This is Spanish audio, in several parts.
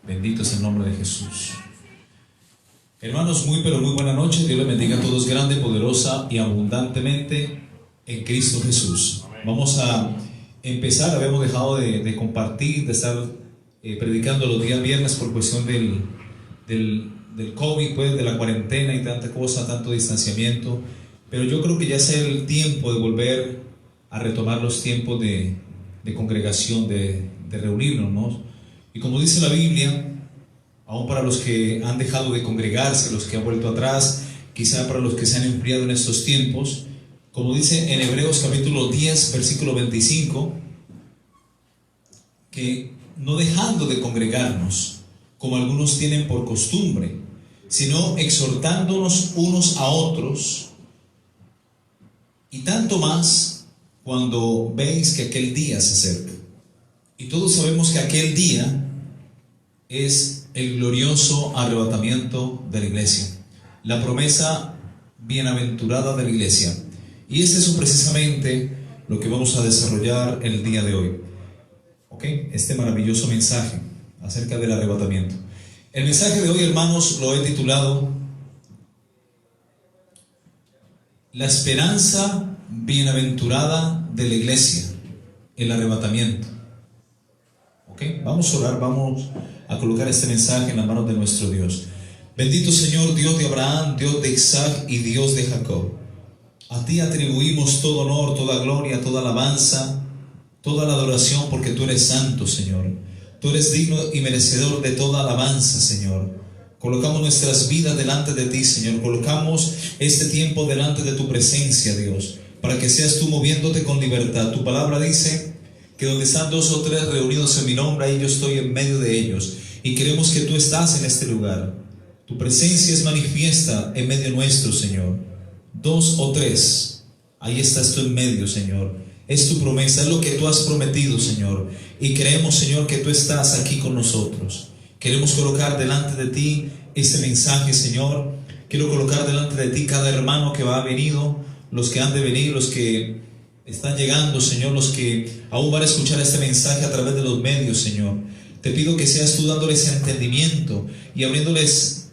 Bendito es el nombre de Jesús. Hermanos, muy pero muy buena noche. Dios les bendiga a todos grande, poderosa y abundantemente en Cristo Jesús. Vamos a empezar. Habíamos dejado de compartir, de estar predicando los días viernes por cuestión del COVID, pues, de la cuarentena y tanta cosa, tanto distanciamiento. Pero yo creo que ya es el tiempo de volver a retomar los tiempos de congregación, de reunirnos, ¿no? Y como dice la Biblia, aún para los que han dejado de congregarse, los que han vuelto atrás, quizá para los que se han enfriado en estos tiempos, como dice en Hebreos capítulo 10, versículo 25, que no dejando de congregarnos, como algunos tienen por costumbre, sino exhortándonos unos a otros, y tanto más cuando veis que aquel día se acerca. Y todos sabemos que aquel día es el glorioso arrebatamiento de la iglesia, la promesa bienaventurada de la iglesia. Y es eso precisamente lo que vamos a desarrollar el día de hoy. Este maravilloso mensaje acerca del arrebatamiento. El mensaje de hoy, hermanos, lo he titulado La esperanza bienaventurada de la iglesia, el arrebatamiento. Vamos a orar, vamos a colocar este mensaje en las manos de nuestro Dios. Bendito Señor, Dios de Abraham, Dios de Isaac y Dios de Jacob. A ti atribuimos todo honor, toda gloria, toda alabanza, toda la adoración, porque tú eres santo, Señor. Tú eres digno y merecedor de toda alabanza, Señor. Colocamos nuestras vidas delante de ti, Señor. Colocamos este tiempo delante de tu presencia, Dios, para que seas tú moviéndote con libertad. Tu palabra dice que donde están dos o tres reunidos en mi nombre, ahí yo estoy en medio de ellos. Y queremos que tú estás en este lugar. Tu presencia es manifiesta en medio nuestro, Señor. Dos o tres, ahí estás tú en medio, Señor. Es tu promesa, es lo que tú has prometido, Señor. Y creemos, Señor, que tú estás aquí con nosotros. Queremos colocar delante de ti este mensaje, Señor. Quiero colocar delante de ti cada hermano que ha venido, los que han de venir, los que están llegando, Señor, los que aún van a escuchar este mensaje a través de los medios, Señor. Te pido que seas tú dándoles entendimiento y abriéndoles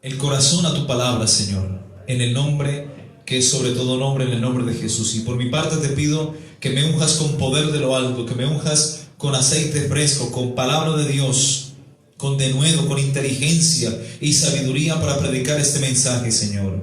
el corazón a tu palabra, Señor, en el nombre que es sobre todo nombre, en el nombre de Jesús. Y por mi parte te pido que me unjas con poder de lo alto, que me unjas con aceite fresco, con palabra de Dios, con denuedo, con inteligencia y sabiduría para predicar este mensaje, Señor.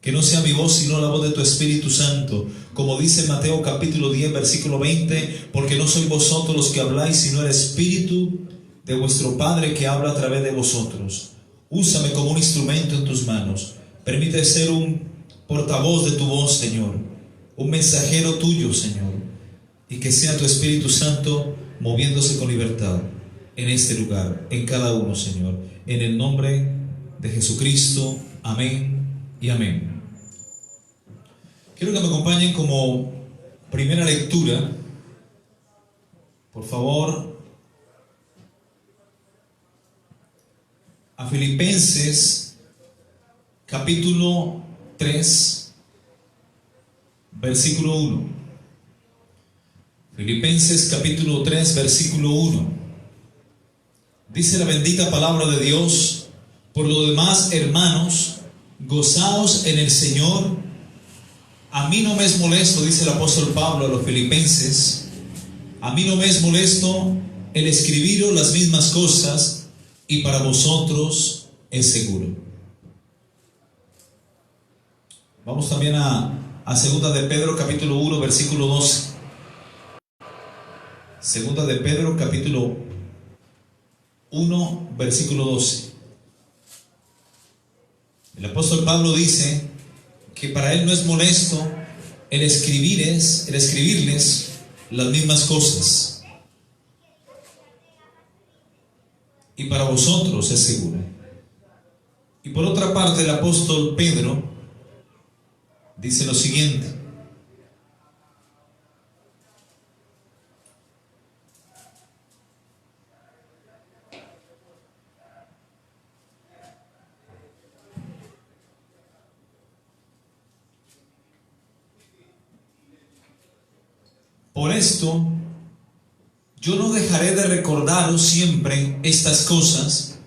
Que no sea mi voz, sino la voz de tu Espíritu Santo. Como dice Mateo capítulo 10, versículo 20, porque no sois vosotros los que habláis, sino el Espíritu de vuestro Padre que habla a través de vosotros. Úsame como un instrumento en tus manos. Permite ser un portavoz de tu voz, Señor. Un mensajero tuyo, Señor. Y que sea tu Espíritu Santo moviéndose con libertad en este lugar, en cada uno, Señor. En el nombre de Jesucristo. Amén y amén. Quiero que me acompañen como primera lectura, por favor, a Filipenses capítulo 3, versículo 1. Filipenses capítulo 3, versículo 1. Dice la bendita palabra de Dios: por lo demás, hermanos, gozaos en el Señor. A mí no me es molesto, dice el apóstol Pablo a los filipenses, a mí no me es molesto el escribiros las mismas cosas, y para vosotros es seguro. Vamos también a segunda de Pedro capítulo 1, versículo 12. Segunda de Pedro capítulo 1, versículo 12. El apóstol Pablo dice que para él no es molesto el escribirles las mismas cosas, y para vosotros es seguro. Y por otra parte, el apóstol Pedro dice lo siguiente: por esto yo no dejaré de recordaros siempre estas cosas,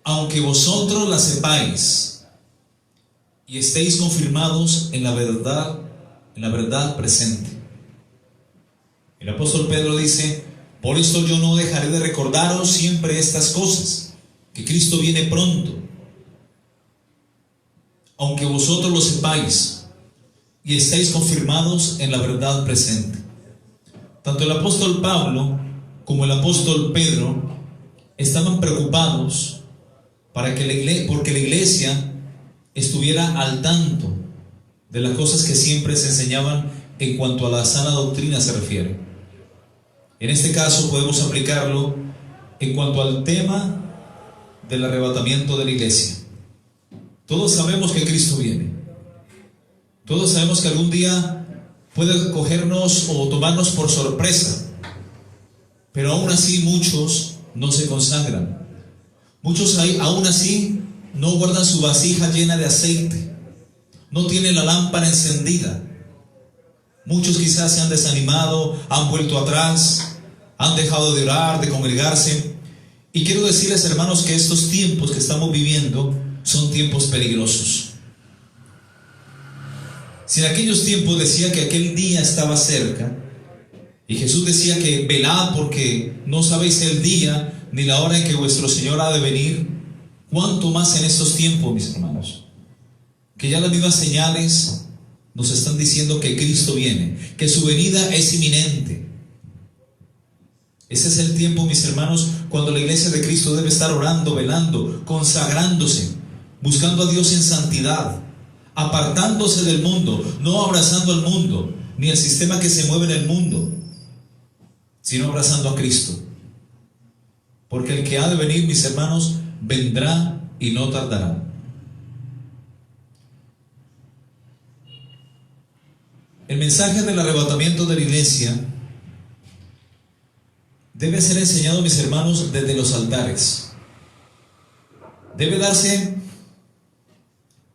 aunque vosotros las sepáis y estéis confirmados en la verdad presente. El apóstol Pedro dice: por esto yo no dejaré de recordaros siempre estas cosas, que Cristo viene pronto, aunque vosotros lo sepáis y estéis confirmados en la verdad presente. Tanto el apóstol Pablo como el apóstol Pedro estaban preocupados porque la iglesia estuviera al tanto de las cosas que siempre se enseñaban en cuanto a la sana doctrina se refiere. En este caso podemos aplicarlo en cuanto al tema del arrebatamiento de la iglesia. Todos sabemos que Cristo viene. Todos sabemos que algún día puede cogernos o tomarnos por sorpresa, pero aún así muchos no se consagran. Muchos aún así no guardan su vasija llena de aceite, no tienen la lámpara encendida. Muchos quizás se han desanimado, han vuelto atrás, han dejado de orar, de congregarse. Y quiero decirles, hermanos, que estos tiempos que estamos viviendo son tiempos peligrosos. Si en aquellos tiempos decía que aquel día estaba cerca, y Jesús decía que velad porque no sabéis el día ni la hora en que vuestro Señor ha de venir, ¿cuánto más en estos tiempos, mis hermanos? Que ya las mismas señales nos están diciendo que Cristo viene, que su venida es inminente. Ese es el tiempo, mis hermanos, cuando la iglesia de Cristo debe estar orando, velando, consagrándose, buscando a Dios en santidad, apartándose del mundo, no abrazando al mundo, ni el sistema que se mueve en el mundo, sino abrazando a Cristo. Porque el que ha de venir, mis hermanos, vendrá y no tardará. El mensaje del arrebatamiento de la iglesia debe ser enseñado, mis hermanos, desde los altares. Debe darse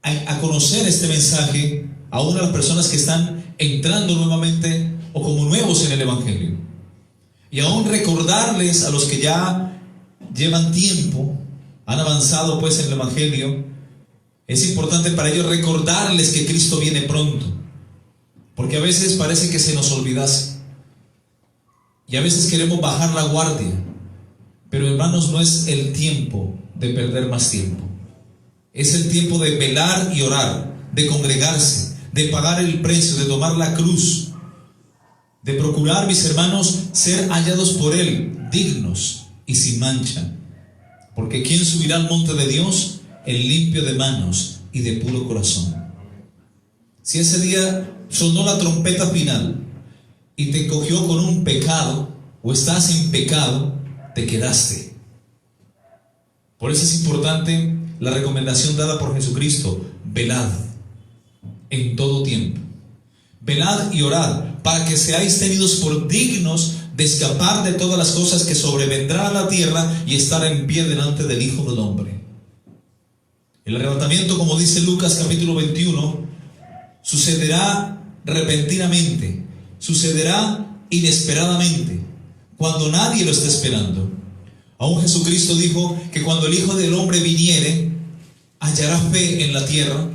a conocer este mensaje a una de las personas que están entrando nuevamente o como nuevos en el Evangelio. Y aún recordarles a los que ya llevan tiempo, han avanzado pues en el Evangelio, es importante para ellos recordarles que Cristo viene pronto. Porque a veces parece que se nos olvidase. Y a veces queremos bajar la guardia. Pero hermanos, no es el tiempo de perder más tiempo. Es el tiempo de velar y orar, de congregarse, de pagar el precio, de tomar la cruz, de procurar, mis hermanos, ser hallados por Él, dignos y sin mancha. Porque ¿quién subirá al monte de Dios? El limpio de manos y de puro corazón. Si ese día sonó la trompeta final y te cogió con un pecado o estás en pecado, te quedaste. Por eso es importante la recomendación dada por Jesucristo: velad en todo tiempo, velad y orad, para que seáis tenidos por dignos de escapar de todas las cosas que sobrevendrán a la tierra y estar en pie delante del Hijo del Hombre. El arrebatamiento, como dice Lucas capítulo 21, sucederá repentinamente, sucederá inesperadamente, cuando nadie lo está esperando. Aún Jesucristo dijo que cuando el Hijo del Hombre viniere, hallará fe en la tierra.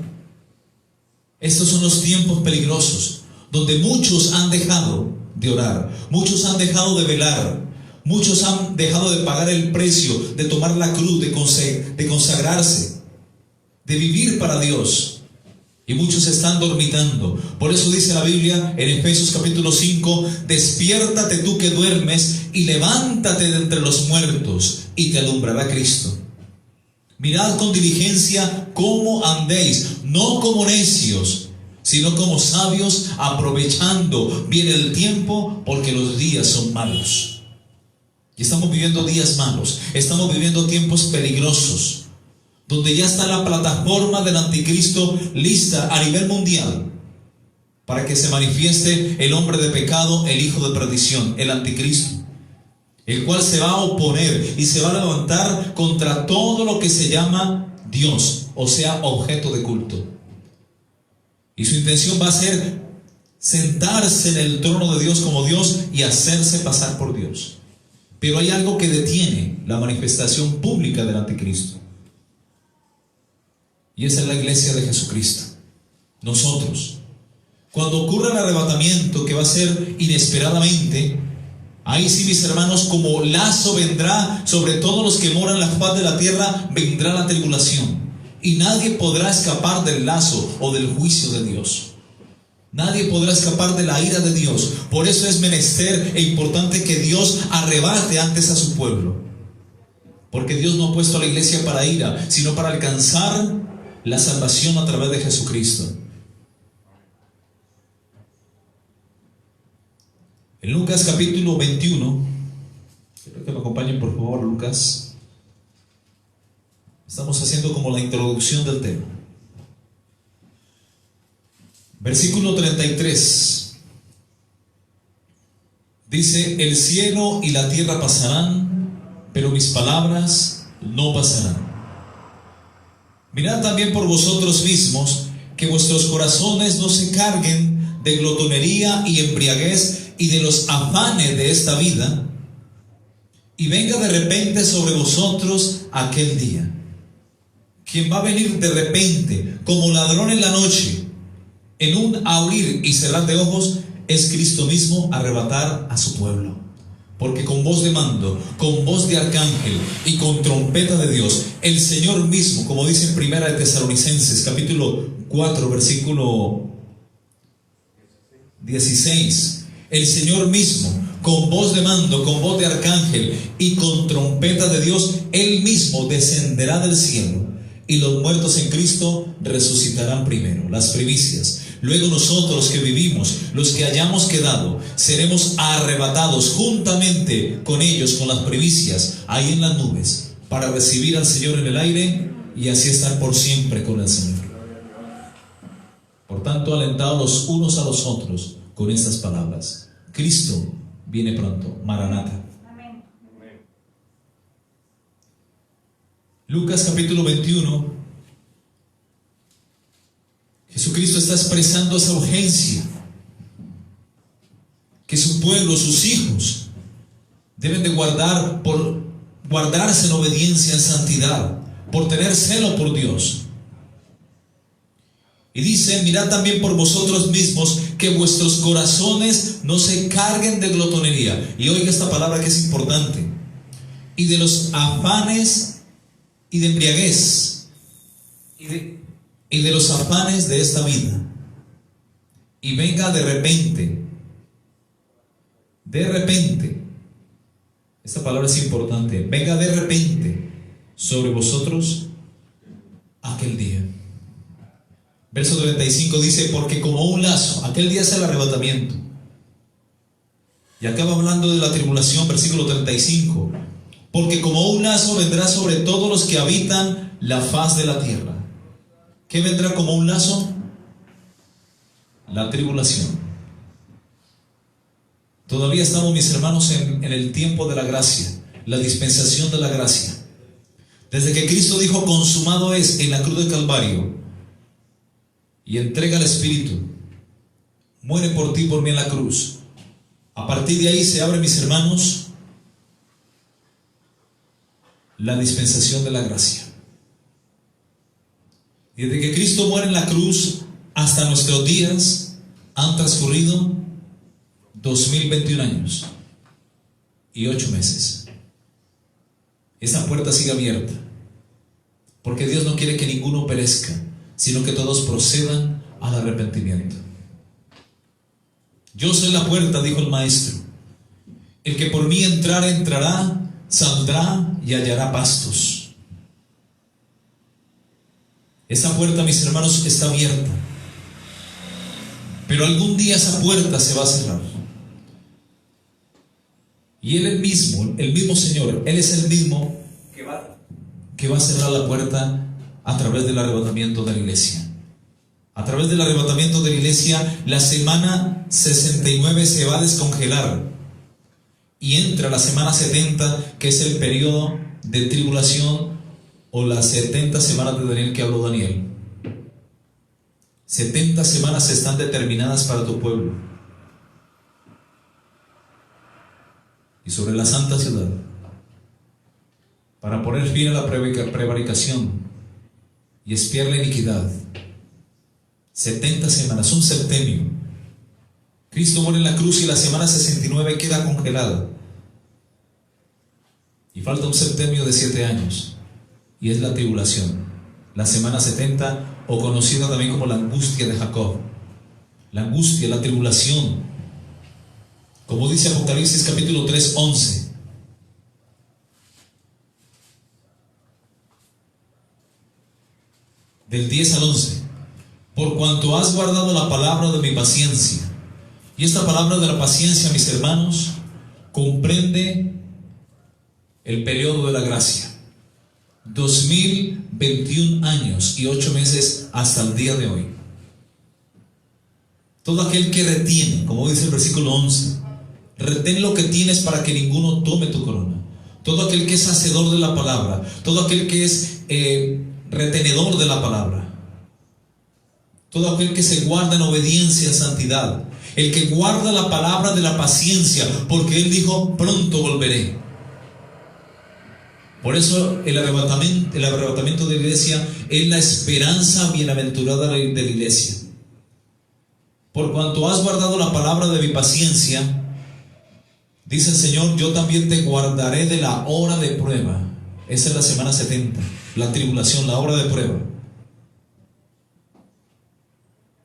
Estos son los tiempos peligrosos, donde muchos han dejado de orar, muchos han dejado de velar, muchos han dejado de pagar el precio, de tomar la cruz, de consagrarse, de vivir para Dios. Y muchos están dormitando. Por eso dice la Biblia en Efesios capítulo 5: despiértate tú que duermes y levántate de entre los muertos y te alumbrará Cristo. Mirad con diligencia cómo andéis, no como necios, sino como sabios, aprovechando bien el tiempo, porque los días son malos. Y estamos viviendo días malos, estamos viviendo tiempos peligrosos, donde ya está la plataforma del anticristo lista a nivel mundial para que se manifieste el hombre de pecado, el hijo de perdición, el anticristo, el cual se va a oponer y se va a levantar contra todo lo que se llama Dios, o sea, objeto de culto. Y su intención va a ser sentarse en el trono de Dios como Dios y hacerse pasar por Dios. Pero hay algo que detiene la manifestación pública del anticristo. Y esa es la iglesia de Jesucristo. Nosotros. Cuando ocurra el arrebatamiento, que va a ser inesperadamente, ahí sí, mis hermanos, como lazo vendrá sobre todos los que moran en la faz de la tierra, vendrá la tribulación. Y nadie podrá escapar del lazo o del juicio de Dios. Nadie podrá escapar de la ira de Dios. Por eso es menester e importante que Dios arrebate antes a su pueblo. Porque Dios no ha puesto a la iglesia para ira, sino para alcanzar la salvación a través de Jesucristo. En Lucas capítulo 21, quiero que me acompañen por favor, Lucas. Estamos haciendo como la introducción del tema. Versículo 33. Dice: el cielo y la tierra pasarán, pero mis palabras no pasarán. Mirad también por vosotros mismos, que vuestros corazones no se carguen de glotonería y embriaguez y de los afanes de esta vida, y venga de repente sobre vosotros aquel día. Quien va a venir de repente, como ladrón en la noche, en un abrir y cerrar de ojos, es Cristo mismo arrebatar a su pueblo. Porque con voz de mando, con voz de arcángel y con trompeta de Dios, el Señor mismo, como dice en Primera de Tesalonicenses, capítulo 4, versículo 16, el Señor mismo, con voz de mando, con voz de arcángel y con trompeta de Dios, Él mismo descenderá del cielo, y los muertos en Cristo resucitarán primero, las primicias. Luego nosotros que vivimos, los que hayamos quedado, seremos arrebatados juntamente con ellos, con las primicias, ahí en las nubes, para recibir al Señor en el aire y así estar por siempre con el Señor. Por tanto, alentados los unos a los otros con estas palabras: Cristo viene pronto. Maranata. Lucas capítulo 21. Jesucristo está expresando esa urgencia que su pueblo, sus hijos, deben de guardar, por guardarse en obediencia, en santidad, por tener celo por Dios. Y dice: mirad también por vosotros mismos, que vuestros corazones no se carguen de glotonería. Y oiga esta palabra que es importante: y de los afanes y de embriaguez, y de los afanes de esta vida, y venga de repente, esta palabra es importante, venga de repente sobre vosotros aquel día. Verso 35 dice: porque como un lazo, aquel día es el arrebatamiento. Y acaba hablando de la tribulación, versículo 35. Porque como un lazo vendrá sobre todos los que habitan la faz de la tierra. ¿Qué vendrá como un lazo? La tribulación. Todavía estamos, mis hermanos, en el tiempo de la gracia, la dispensación de la gracia. Desde que Cristo dijo: consumado es, en la cruz del Calvario, y entrega el Espíritu, muere por ti y por mí en la cruz. A partir de ahí se abre, mis hermanos, la dispensación de la gracia. Desde que Cristo muere en la cruz hasta nuestros días han transcurrido 2021 años y 8 meses. Esa puerta sigue abierta, porque Dios no quiere que ninguno perezca, sino que todos procedan al arrepentimiento. Yo soy la puerta, dijo el Maestro. El que por mí entrare, entrará, saldrá y hallará pastos. Esa puerta, mis hermanos, está abierta, pero algún día esa puerta se va a cerrar. Y Él el mismo Señor, Él es el mismo que va a cerrar la puerta a través del arrebatamiento de la iglesia. A través del arrebatamiento de la iglesia, la semana 69 se va a descongelar y entra la semana 70, que es el periodo de tribulación, o las 70 semanas de Daniel que habló Daniel. 70 semanas están determinadas para tu pueblo. y sobre la santa ciudad, para poner fin a la prevaricación y expiar la iniquidad. 70 semanas, un septenio. Cristo muere en la cruz y la semana 69 queda congelada. Y falta un septenio de 7 años. Y es la tribulación. La semana 70, o conocida también como la angustia de Jacob. La angustia, la tribulación. Como dice Apocalipsis capítulo 3, 11. Del 10 al 11. Por cuanto has guardado la palabra de mi paciencia. Y esta palabra de la paciencia, mis hermanos, comprende el periodo de la gracia. 2021 años y 8 meses hasta el día de hoy. Todo aquel que retiene, como dice el versículo 11, retén lo que tienes para que ninguno tome tu corona. Todo aquel que es hacedor de la palabra, todo aquel que es retenedor de la palabra, todo aquel que se guarda en obediencia, en santidad, el que guarda la palabra de la paciencia, porque Él dijo, pronto volveré. Por eso el arrebatamiento de la iglesia es la esperanza bienaventurada de la iglesia. Por cuanto has guardado la palabra de mi paciencia, dice el Señor, yo también te guardaré de la hora de prueba. Esa es la semana 70, la tribulación, la hora de prueba.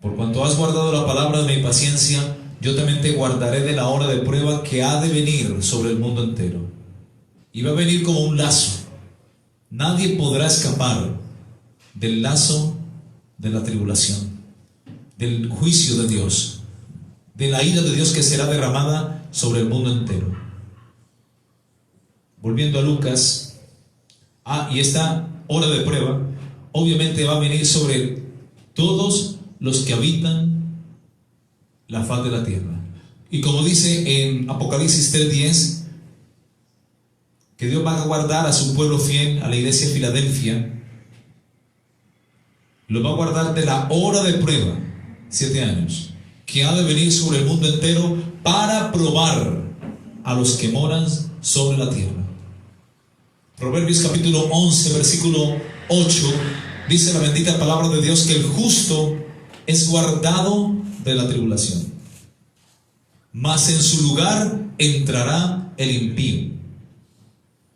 Por cuanto has guardado la palabra de mi paciencia, yo también te guardaré de la hora de prueba que ha de venir sobre el mundo entero. Y va a venir como un lazo. Nadie podrá escapar del lazo de la tribulación, del juicio de Dios, de la ira de Dios que será derramada sobre el mundo entero. Volviendo a Lucas, y esta hora de prueba obviamente va a venir sobre todos los que habitan la faz de la tierra. Y como dice en Apocalipsis 3:10, que Dios va a guardar a su pueblo fiel, a la iglesia de Filadelfia, lo va a guardar de la hora de prueba, 7 años, que ha de venir sobre el mundo entero para probar a los que moran sobre la tierra. Proverbios capítulo 11, versículo 8, dice la bendita palabra de Dios que el justo es guardado de la tribulación, mas en su lugar entrará el impío.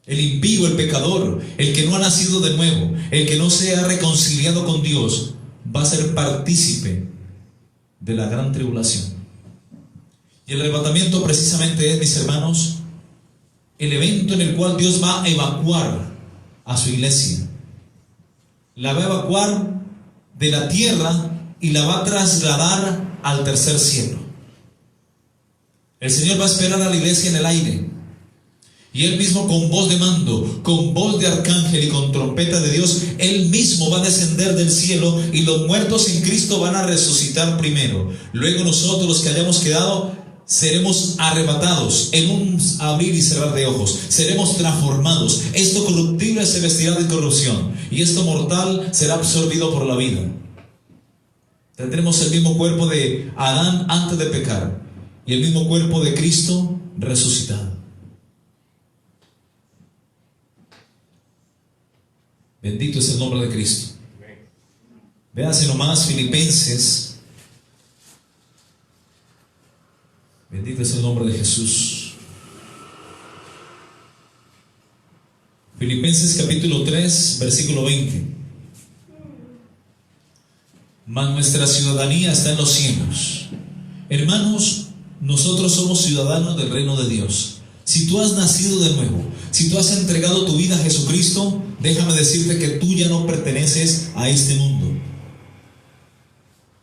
El impío, el pecador, el que no ha nacido de nuevo, el que no se ha reconciliado con Dios, va a ser partícipe de la gran tribulación. Y el arrebatamiento precisamente es, mis hermanos, el evento en el cual Dios va a evacuar a su iglesia. La va a evacuar de la tierra y la va a trasladar al tercer cielo. El Señor va a esperar a la iglesia en el aire. Y Él mismo, con voz de mando, con voz de arcángel y con trompeta de Dios, Él mismo va a descender del cielo y los muertos en Cristo van a resucitar primero. Luego nosotros, los que hayamos quedado, seremos arrebatados en un abrir y cerrar de ojos. Seremos transformados. Esto corruptible se vestirá de incorrupción y esto mortal será absorbido por la vida. Tendremos el mismo cuerpo de Adán antes de pecar y el mismo cuerpo de Cristo resucitado. Bendito es el nombre de Cristo. Véanse nomás Filipenses. Bendito es el nombre de Jesús. Filipenses capítulo 3, versículo 20. Mas nuestra ciudadanía está en los cielos. Hermanos, nosotros somos ciudadanos del reino de Dios. Si tú has nacido de nuevo, si tú has entregado tu vida a Jesucristo, déjame decirte que tú ya no perteneces a este mundo.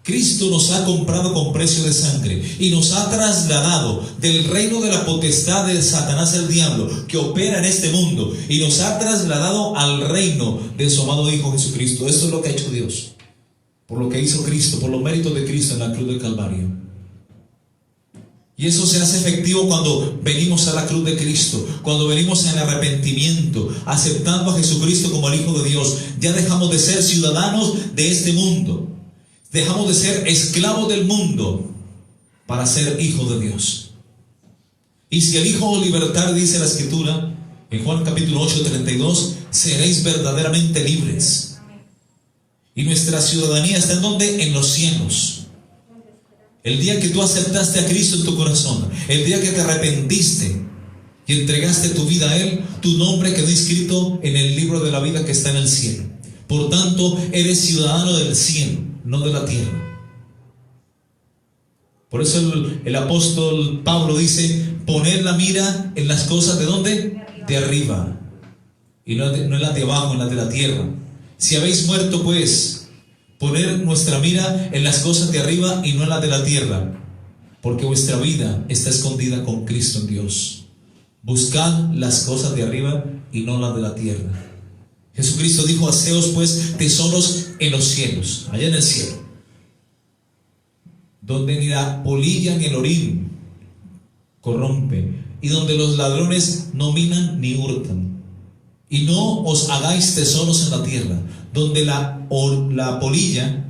Cristo nos ha comprado con precio de sangre y nos ha trasladado del reino de la potestad de Satanás, el diablo, que opera en este mundo, y nos ha trasladado al reino de su amado Hijo Jesucristo. Esto es lo que ha hecho Dios, por lo que hizo Cristo, por los méritos de Cristo en la cruz del Calvario. Y eso se hace efectivo cuando venimos a la cruz de Cristo, cuando venimos en arrepentimiento, aceptando a Jesucristo como el Hijo de Dios. Ya dejamos de ser ciudadanos de este mundo, dejamos de ser esclavos del mundo para ser hijos de Dios. Y si el Hijo os libertar, dice la Escritura, en Juan capítulo 8, 32, seréis verdaderamente libres. Y nuestra ciudadanía está ¿en dónde? En los cielos. El día que tú aceptaste a Cristo en tu corazón, el día que te arrepentiste y entregaste tu vida a Él, tu nombre quedó inscrito en el libro de la vida que está en el cielo. Por tanto, eres ciudadano del cielo, no de la tierra. Por eso el apóstol Pablo dice, poned la mira en las cosas ¿de dónde? De arriba. Y no en las de abajo, en las de la tierra. Si habéis muerto, pues, poner nuestra mira en las cosas de arriba y no en las de la tierra, porque vuestra vida está escondida con Cristo en Dios. Buscad las cosas de arriba y no las de la tierra. Jesucristo dijo, haceos pues tesoros en los cielos, allá en el cielo, donde ni la polilla ni el orín corrompen, y donde los ladrones no minan ni hurtan. Y no os hagáis tesoros en la tierra, donde la polilla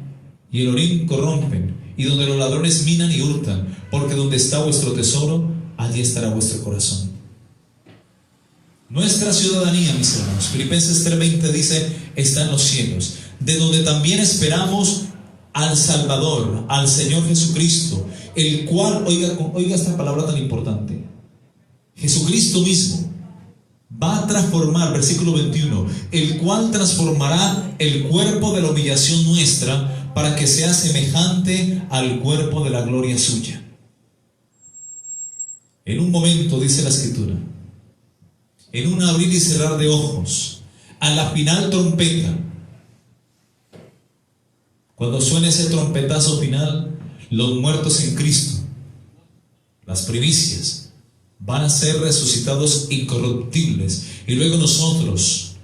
y el orín corrompen, y donde los ladrones minan y hurtan, porque donde está vuestro tesoro, allí estará vuestro corazón. Nuestra ciudadanía, mis hermanos, Filipenses 3:20 dice, está en los cielos, de donde también esperamos al Salvador, al Señor Jesucristo, el cual, oiga esta palabra tan importante, Jesucristo mismo va a transformar, versículo 21, el cual transformará el cuerpo de la humillación nuestra para que sea semejante al cuerpo de la gloria suya. En un momento, dice la Escritura, en un abrir y cerrar de ojos, a la final trompeta, cuando suene ese trompetazo final, los muertos en Cristo, las primicias, van a ser resucitados incorruptibles, y luego nosotros,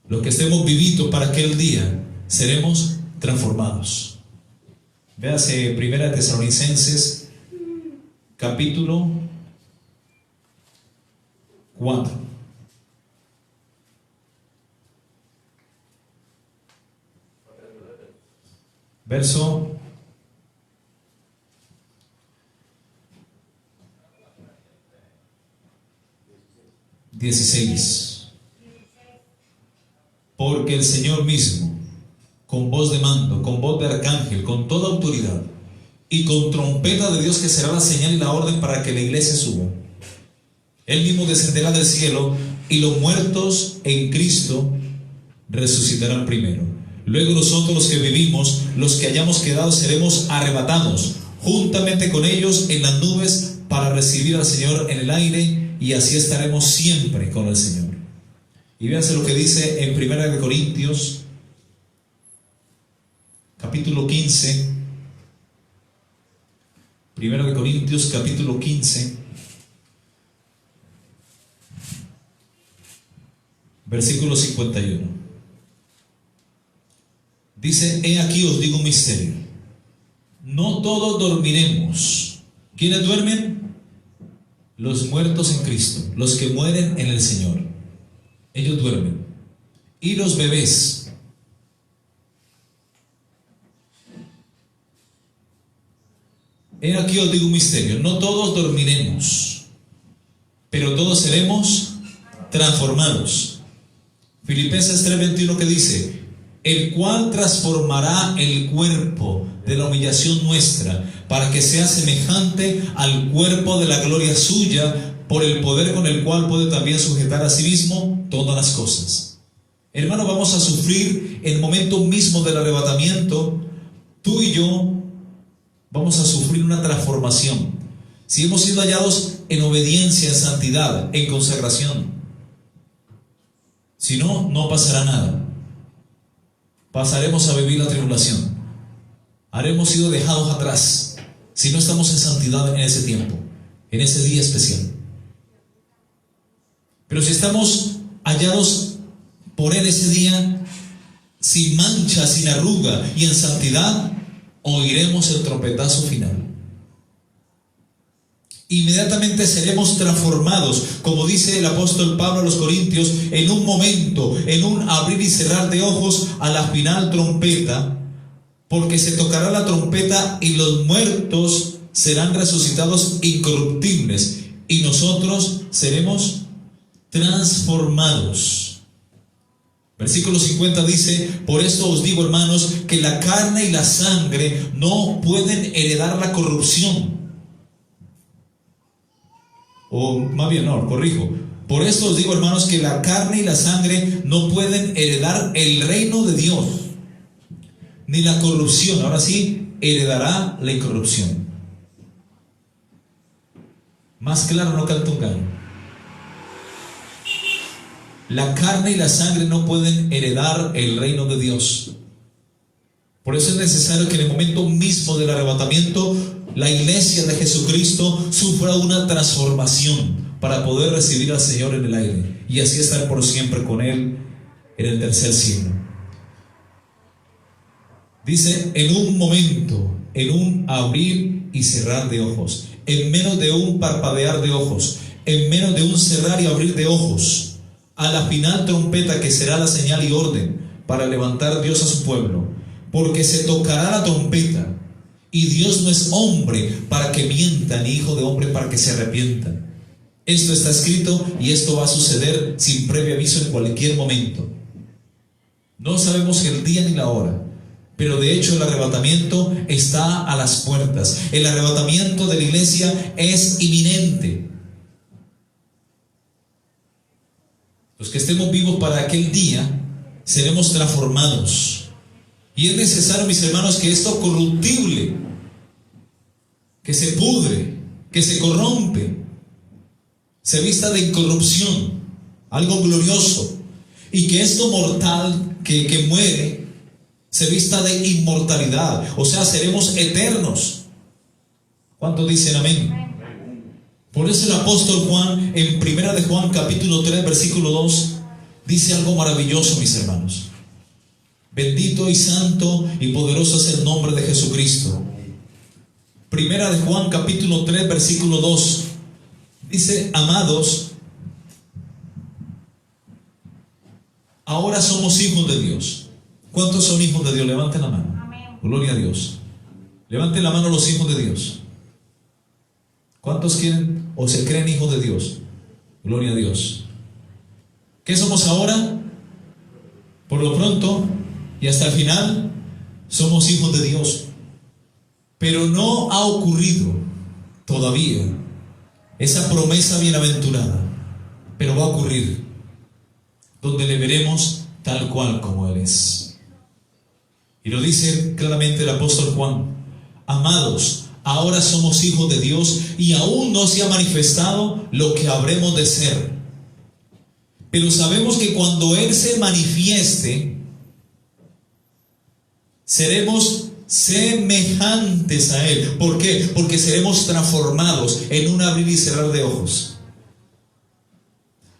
los que estemos vivitos para aquel día, seremos transformados. Véase 1 Tesalonicenses capítulo 4. Verso 16. Porque el Señor mismo, con voz de mando, con voz de arcángel, con toda autoridad, y con trompeta de Dios, que será la señal y la orden para que la iglesia suba, Él mismo descenderá del cielo, y los muertos en Cristo resucitarán primero. Luego nosotros, los que vivimos, los que hayamos quedado, seremos arrebatados juntamente con ellos en las nubes para recibir al Señor en el aire, y así estaremos siempre con el Señor. Y véanse lo que dice en 1 Corintios capítulo 15. 1 Corintios capítulo 15, versículo 51. Dice, he aquí os digo un misterio, no todos dormiremos. ¿Quiénes duermen? Los muertos en Cristo, los que mueren en el Señor, ellos duermen. Y los bebés, he aquí os digo un misterio, no todos dormiremos, pero todos seremos transformados. Filipenses 3:21, que dice, el cual transformará el cuerpo de la humillación nuestra para que sea semejante al cuerpo de la gloria suya, por el poder con el cual puede también sujetar a sí mismo todas las cosas. Hermano, vamos a sufrir el momento mismo del arrebatamiento. Tú y yo vamos a sufrir una transformación. Si hemos sido hallados en obediencia, en santidad, en consagración. Si no, no pasará nada. Pasaremos a vivir la tribulación. Haremos sido dejados atrás si no estamos en santidad en ese tiempo, en ese día especial. Pero si estamos hallados por Él ese día, sin mancha, sin arruga y en santidad, oiremos el trompetazo final. Inmediatamente seremos transformados, como dice el apóstol Pablo a los Corintios, en un momento, en un abrir y cerrar de ojos, a la final trompeta, porque se tocará la trompeta y los muertos serán resucitados incorruptibles, y nosotros seremos transformados. Versículo 50 dice: por esto os digo, hermanos, que la carne y la sangre no pueden heredar la corrupción. O más bien, no, corrijo. Por esto os digo, hermanos, que la carne y la sangre no pueden heredar el reino de Dios, ni la corrupción. Ahora sí, heredará la incorrupción. Más claro no canta un gallo. La carne y la sangre no pueden heredar el reino de Dios. Por eso es necesario que en el momento mismo del arrebatamiento, la iglesia de Jesucristo sufra una transformación para poder recibir al Señor en el aire y así estar por siempre con Él en el tercer cielo. Dice: en un momento, en un abrir y cerrar de ojos, en menos de un parpadear de ojos, en menos de un cerrar y abrir de ojos, a la final trompeta, que será la señal y orden para levantar Dios a su pueblo, porque se tocará la trompeta, y Dios no es hombre para que mienta, ni hijo de hombre para que se arrepienta. Esto está escrito y esto va a suceder sin previo aviso en cualquier momento. No sabemos el día ni la hora, pero de hecho el arrebatamiento está a las puertas. El arrebatamiento de la iglesia es inminente. Los que estemos vivos para aquel día seremos transformados. Y es necesario, mis hermanos, que esto corruptible, que se pudre, que se corrompe, se vista de incorrupción, algo glorioso, y que esto mortal que muere se vista de inmortalidad, o sea, seremos eternos. ¿Cuántos dicen amén? Por eso el apóstol Juan, en 1 de Juan capítulo 3 versículo 2, dice algo maravilloso, mis hermanos. Bendito y santo y poderoso es el nombre de Jesucristo. 1 de Juan capítulo 3 versículo 2 dice: amados, ahora somos hijos de Dios. ¿Cuántos son hijos de Dios? Levanten la mano. Amén. Gloria a Dios. Levanten la mano los hijos de Dios. ¿Cuántos quieren o se creen hijos de Dios? Gloria a Dios. ¿Qué somos ahora? Por lo pronto y hasta el final, somos hijos de Dios. Pero no ha ocurrido todavía esa promesa bienaventurada, pero va a ocurrir, donde le veremos tal cual como Él es. Y lo dice claramente el apóstol Juan: amados, ahora somos hijos de Dios y aún no se ha manifestado lo que habremos de ser. Pero sabemos que cuando Él se manifieste, seremos semejantes a Él. ¿Por qué? Porque seremos transformados en un abrir y cerrar de ojos.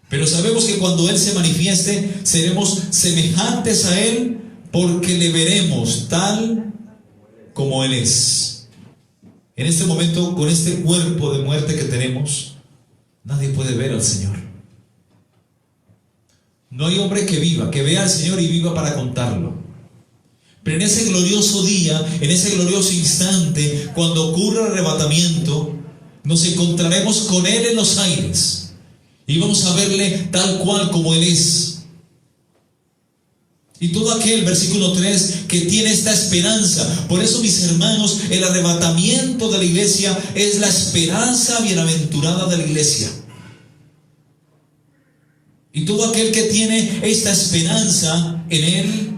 Pero sabemos que cuando Él se manifieste, seremos semejantes a Él, porque le veremos tal como Él es. En este momento, con este cuerpo de muerte que tenemos, nadie puede ver al Señor. No hay hombre que viva, que vea al Señor y viva para contarlo. Pero en ese glorioso día, en ese glorioso instante, cuando ocurra el arrebatamiento, nos encontraremos con Él en los aires y vamos a verle tal cual como Él es. Y todo aquel, versículo 3, que tiene esta esperanza. Por eso, mis hermanos, el arrebatamiento de la iglesia es la esperanza bienaventurada de la iglesia. Y todo aquel que tiene esta esperanza en Él,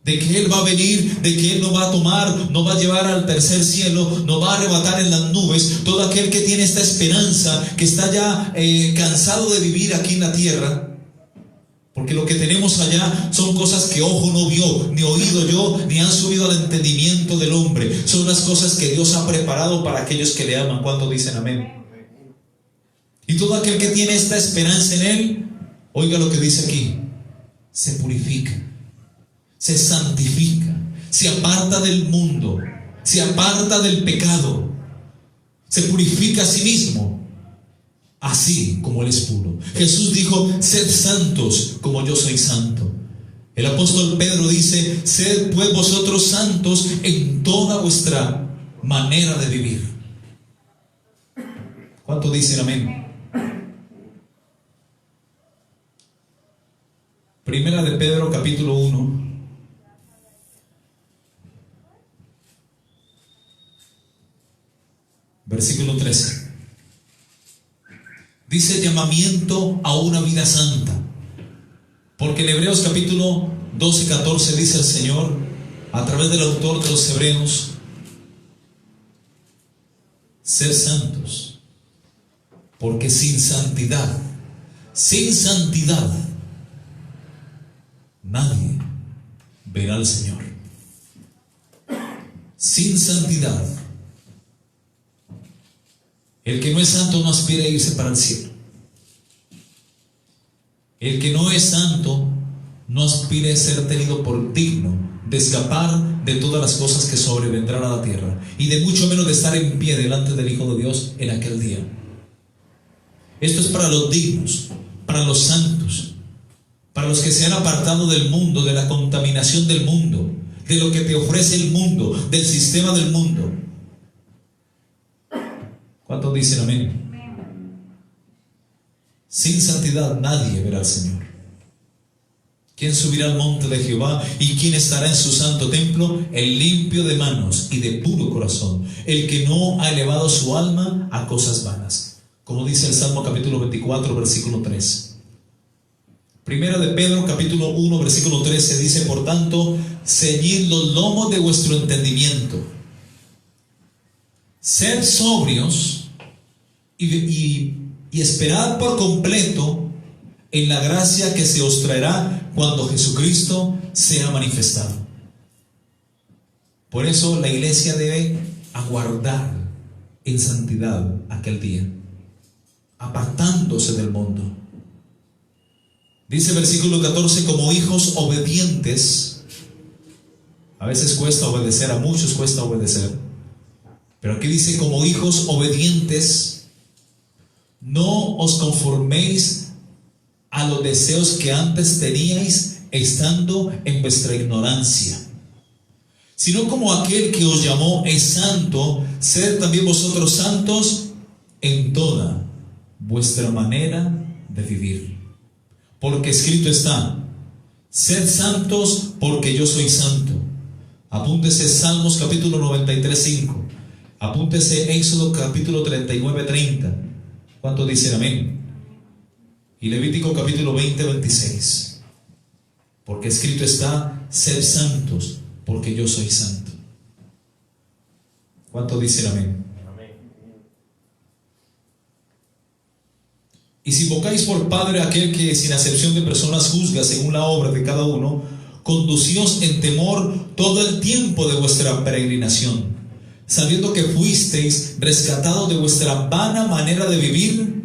de que Él va a venir, de que Él nos va a tomar, nos va a llevar al tercer cielo, nos va a arrebatar en las nubes, todo aquel que tiene esta esperanza, que está ya cansado de vivir aquí en la tierra, porque lo que tenemos allá son cosas que ojo no vio, ni oído yo, ni han subido al entendimiento del hombre. Son las cosas que Dios ha preparado para aquellos que le aman. ¿Cuántos dicen amén? Y todo aquel que tiene esta esperanza en Él, oiga lo que dice aquí: se purifica, se santifica, se aparta del mundo, se aparta del pecado, se purifica a sí mismo, así como Él es puro. Jesús dijo: sed santos como yo soy santo. El apóstol Pedro dice: sed pues vosotros santos en toda vuestra manera de vivir. ¿Cuánto dicen amén? Primera de Pedro, capítulo 1. Versículo 13. Dice llamamiento a una vida santa. Porque en Hebreos capítulo 12, 14 dice el Señor, a través del autor de los Hebreos, ser santos. Porque sin santidad, nadie verá al Señor. Sin santidad. El que no es santo no aspira a irse para el cielo. El que no es santo no aspira a ser tenido por digno de escapar de todas las cosas que sobrevendrán a la tierra, y de mucho menos de estar en pie delante del Hijo de Dios en aquel día. Esto es para los dignos, para los santos, para los que se han apartado del mundo, de la contaminación del mundo, de lo que te ofrece el mundo, del sistema del mundo. ¿Cuántos dicen amén? Sin santidad nadie verá al Señor. ¿Quién subirá al monte de Jehová y quién estará en su santo templo? El limpio de manos y de puro corazón, el que no ha elevado su alma a cosas vanas. Como dice el Salmo capítulo 24, versículo 3. Primera de Pedro capítulo 1, versículo 13 dice: por tanto, ceñid los lomos de vuestro entendimiento. Sed sobrios y esperad por completo en la gracia que se os traerá cuando Jesucristo sea manifestado. Por eso la iglesia debe aguardar en santidad aquel día, apartándose del mundo. Dice versículo 14: como hijos obedientes. A veces cuesta obedecer, a muchos cuesta obedecer. Pero aquí dice: como hijos obedientes, no os conforméis a los deseos que antes teníais estando en vuestra ignorancia, sino como aquel que os llamó es santo, sed también vosotros santos en toda vuestra manera de vivir. Porque escrito está: sed santos porque yo soy santo. Apúntese Salmos capítulo 93, 5. Apúntese Éxodo capítulo 39, 30. ¿Cuántos dicen amén? Y Levítico capítulo 20, 26. Porque escrito está: sed santos porque yo soy santo. ¿Cuántos dicen amén? Y si invocáis por Padre a aquel que sin acepción de personas juzga según la obra de cada uno, conducíos en temor todo el tiempo de vuestra peregrinación, sabiendo que fuisteis rescatados de vuestra vana manera de vivir,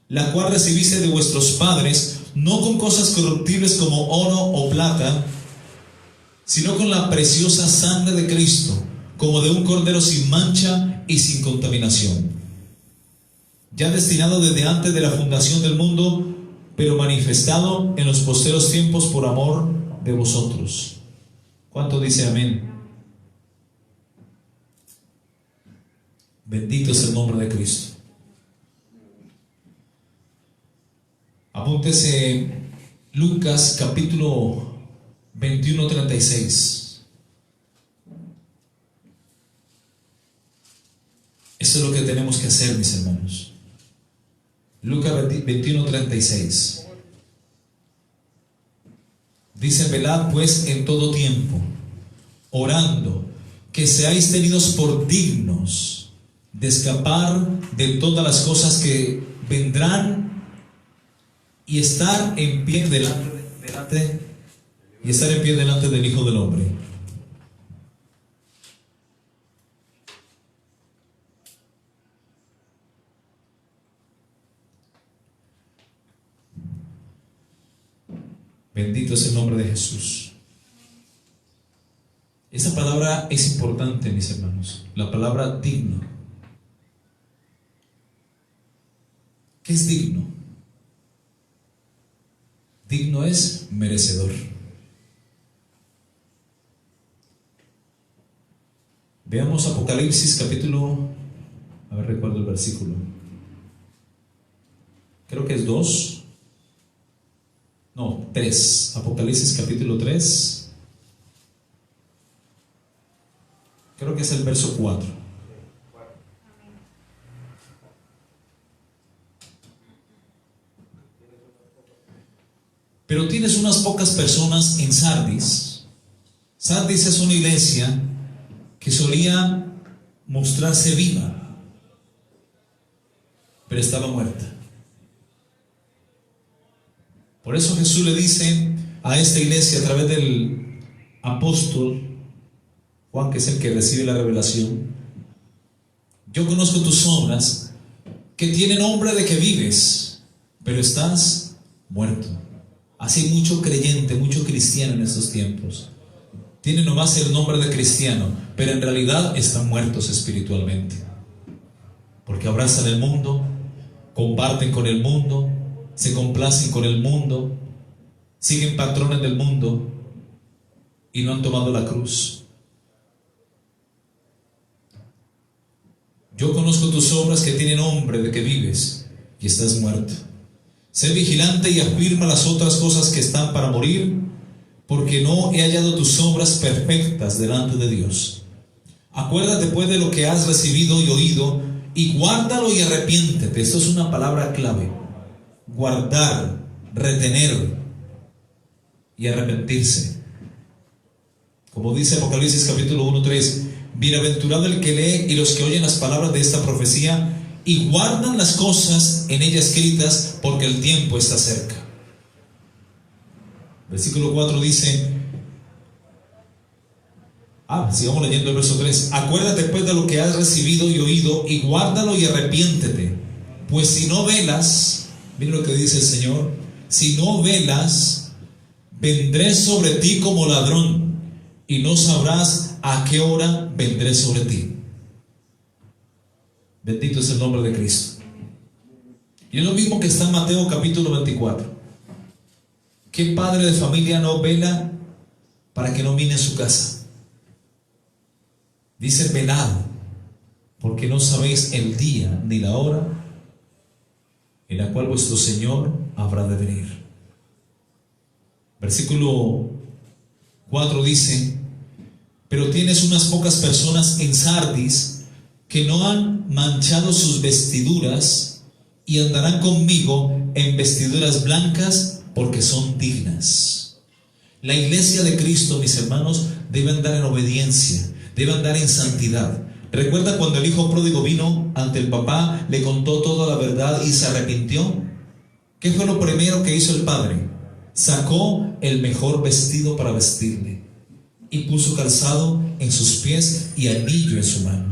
la cual recibisteis de vuestros padres, no con cosas corruptibles como oro o plata, sino con la preciosa sangre de Cristo, como de un cordero sin mancha y sin contaminación, ya destinado desde antes de la fundación del mundo, pero manifestado en los posteros tiempos por amor de vosotros. ¿Cuánto dice amén? Bendito es el nombre de Cristo. Apúntese Lucas capítulo 21, 36. Eso es lo que tenemos que hacer, mis hermanos. Lucas 21, 36. Dice: velad pues en todo tiempo, orando, que seáis tenidos por dignos de escapar de todas las cosas que vendrán y estar en pie delante del Hijo del Hombre. Bendito es el nombre de Jesús. Esa palabra es importante, mis hermanos. La palabra digno. ¿Qué es digno? Digno es merecedor. Veamos Apocalipsis capítulo, a ver, recuerdo el versículo. creo que es 2, no, 3, Apocalipsis capítulo 3, creo que es el verso 4. Pero tienes unas pocas personas en Sardis. Sardis es una iglesia que solía mostrarse viva, pero estaba muerta. Por eso Jesús le dice a esta iglesia a través del apóstol Juan, que es el que recibe la revelación: yo conozco tus obras, que tienen nombre de que vives, pero estás muerto. Así hay mucho creyente, mucho cristiano en estos tiempos. Tienen nomás el nombre de cristiano, pero en realidad están muertos espiritualmente. Porque abrazan el mundo, comparten con el mundo, se complacen con el mundo, siguen patrones del mundo y no han tomado la cruz. Yo conozco tus obras, que tienen nombre de que vives y estás muerto. Sé vigilante y afirma las otras cosas que están para morir, porque no he hallado tus obras perfectas delante de Dios. Acuérdate pues de lo que has recibido y oído, y guárdalo y arrepiéntete. Esto es una palabra clave: guardar, retener y arrepentirse. Como dice Apocalipsis capítulo 1:3: bienaventurado el que lee y los que oyen las palabras de esta profecía y guardan las cosas en ella escritas, porque el tiempo está cerca. Versículo 4 dice, sigamos leyendo el verso 3: acuérdate pues de lo que has recibido y oído, y guárdalo y arrepiéntete, pues si no velas, mira lo que dice el Señor, si no velas, vendré sobre ti como ladrón, y no sabrás a qué hora vendré sobre ti. Bendito es el nombre de Cristo. Y es lo mismo que está en Mateo capítulo 24. ¿Qué padre de familia no vela para que no mine su casa? Dice: velad, porque no sabéis el día ni la hora en la cual vuestro Señor habrá de venir. Versículo 4 dice: pero tienes unas pocas personas en Sardis que no han manchado sus vestiduras, y andarán conmigo en vestiduras blancas, porque son dignas. La iglesia de Cristo, mis hermanos, debe andar en obediencia, debe andar en santidad. ¿Recuerda cuando el hijo pródigo vino ante el papá, le contó toda la verdad y se arrepintió? ¿Qué fue lo primero que hizo el padre? Sacó el mejor vestido para vestirle y puso calzado en sus pies y anillo en su mano.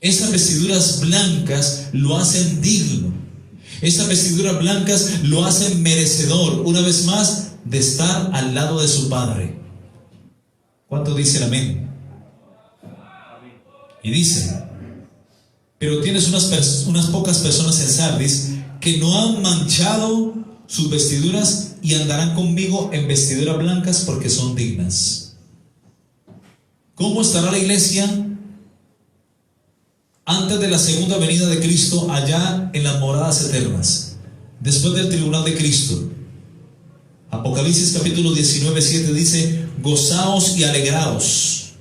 Esas vestiduras blancas lo hacen digno. Esas vestiduras blancas lo hacen merecedor, una vez más, de estar al lado de su Padre. ¿Cuánto dicen amén? Y dice: pero tienes unas pocas personas en Sardis que no han manchado sus vestiduras, y andarán conmigo en vestiduras blancas, porque son dignas. ¿Cómo estará la iglesia antes de la segunda venida de Cristo, allá en las moradas eternas, después del tribunal de Cristo? Apocalipsis capítulo 19:7 dice: gozaos y alegraos.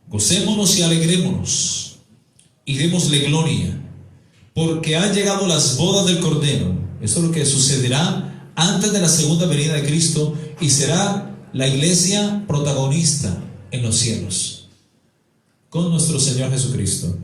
Gocémonos y alegrémonos y démosle gloria, porque han llegado las bodas del Cordero. Esto es lo que sucederá antes de la segunda venida de Cristo, y será la iglesia protagonista en los cielos con nuestro Señor Jesucristo.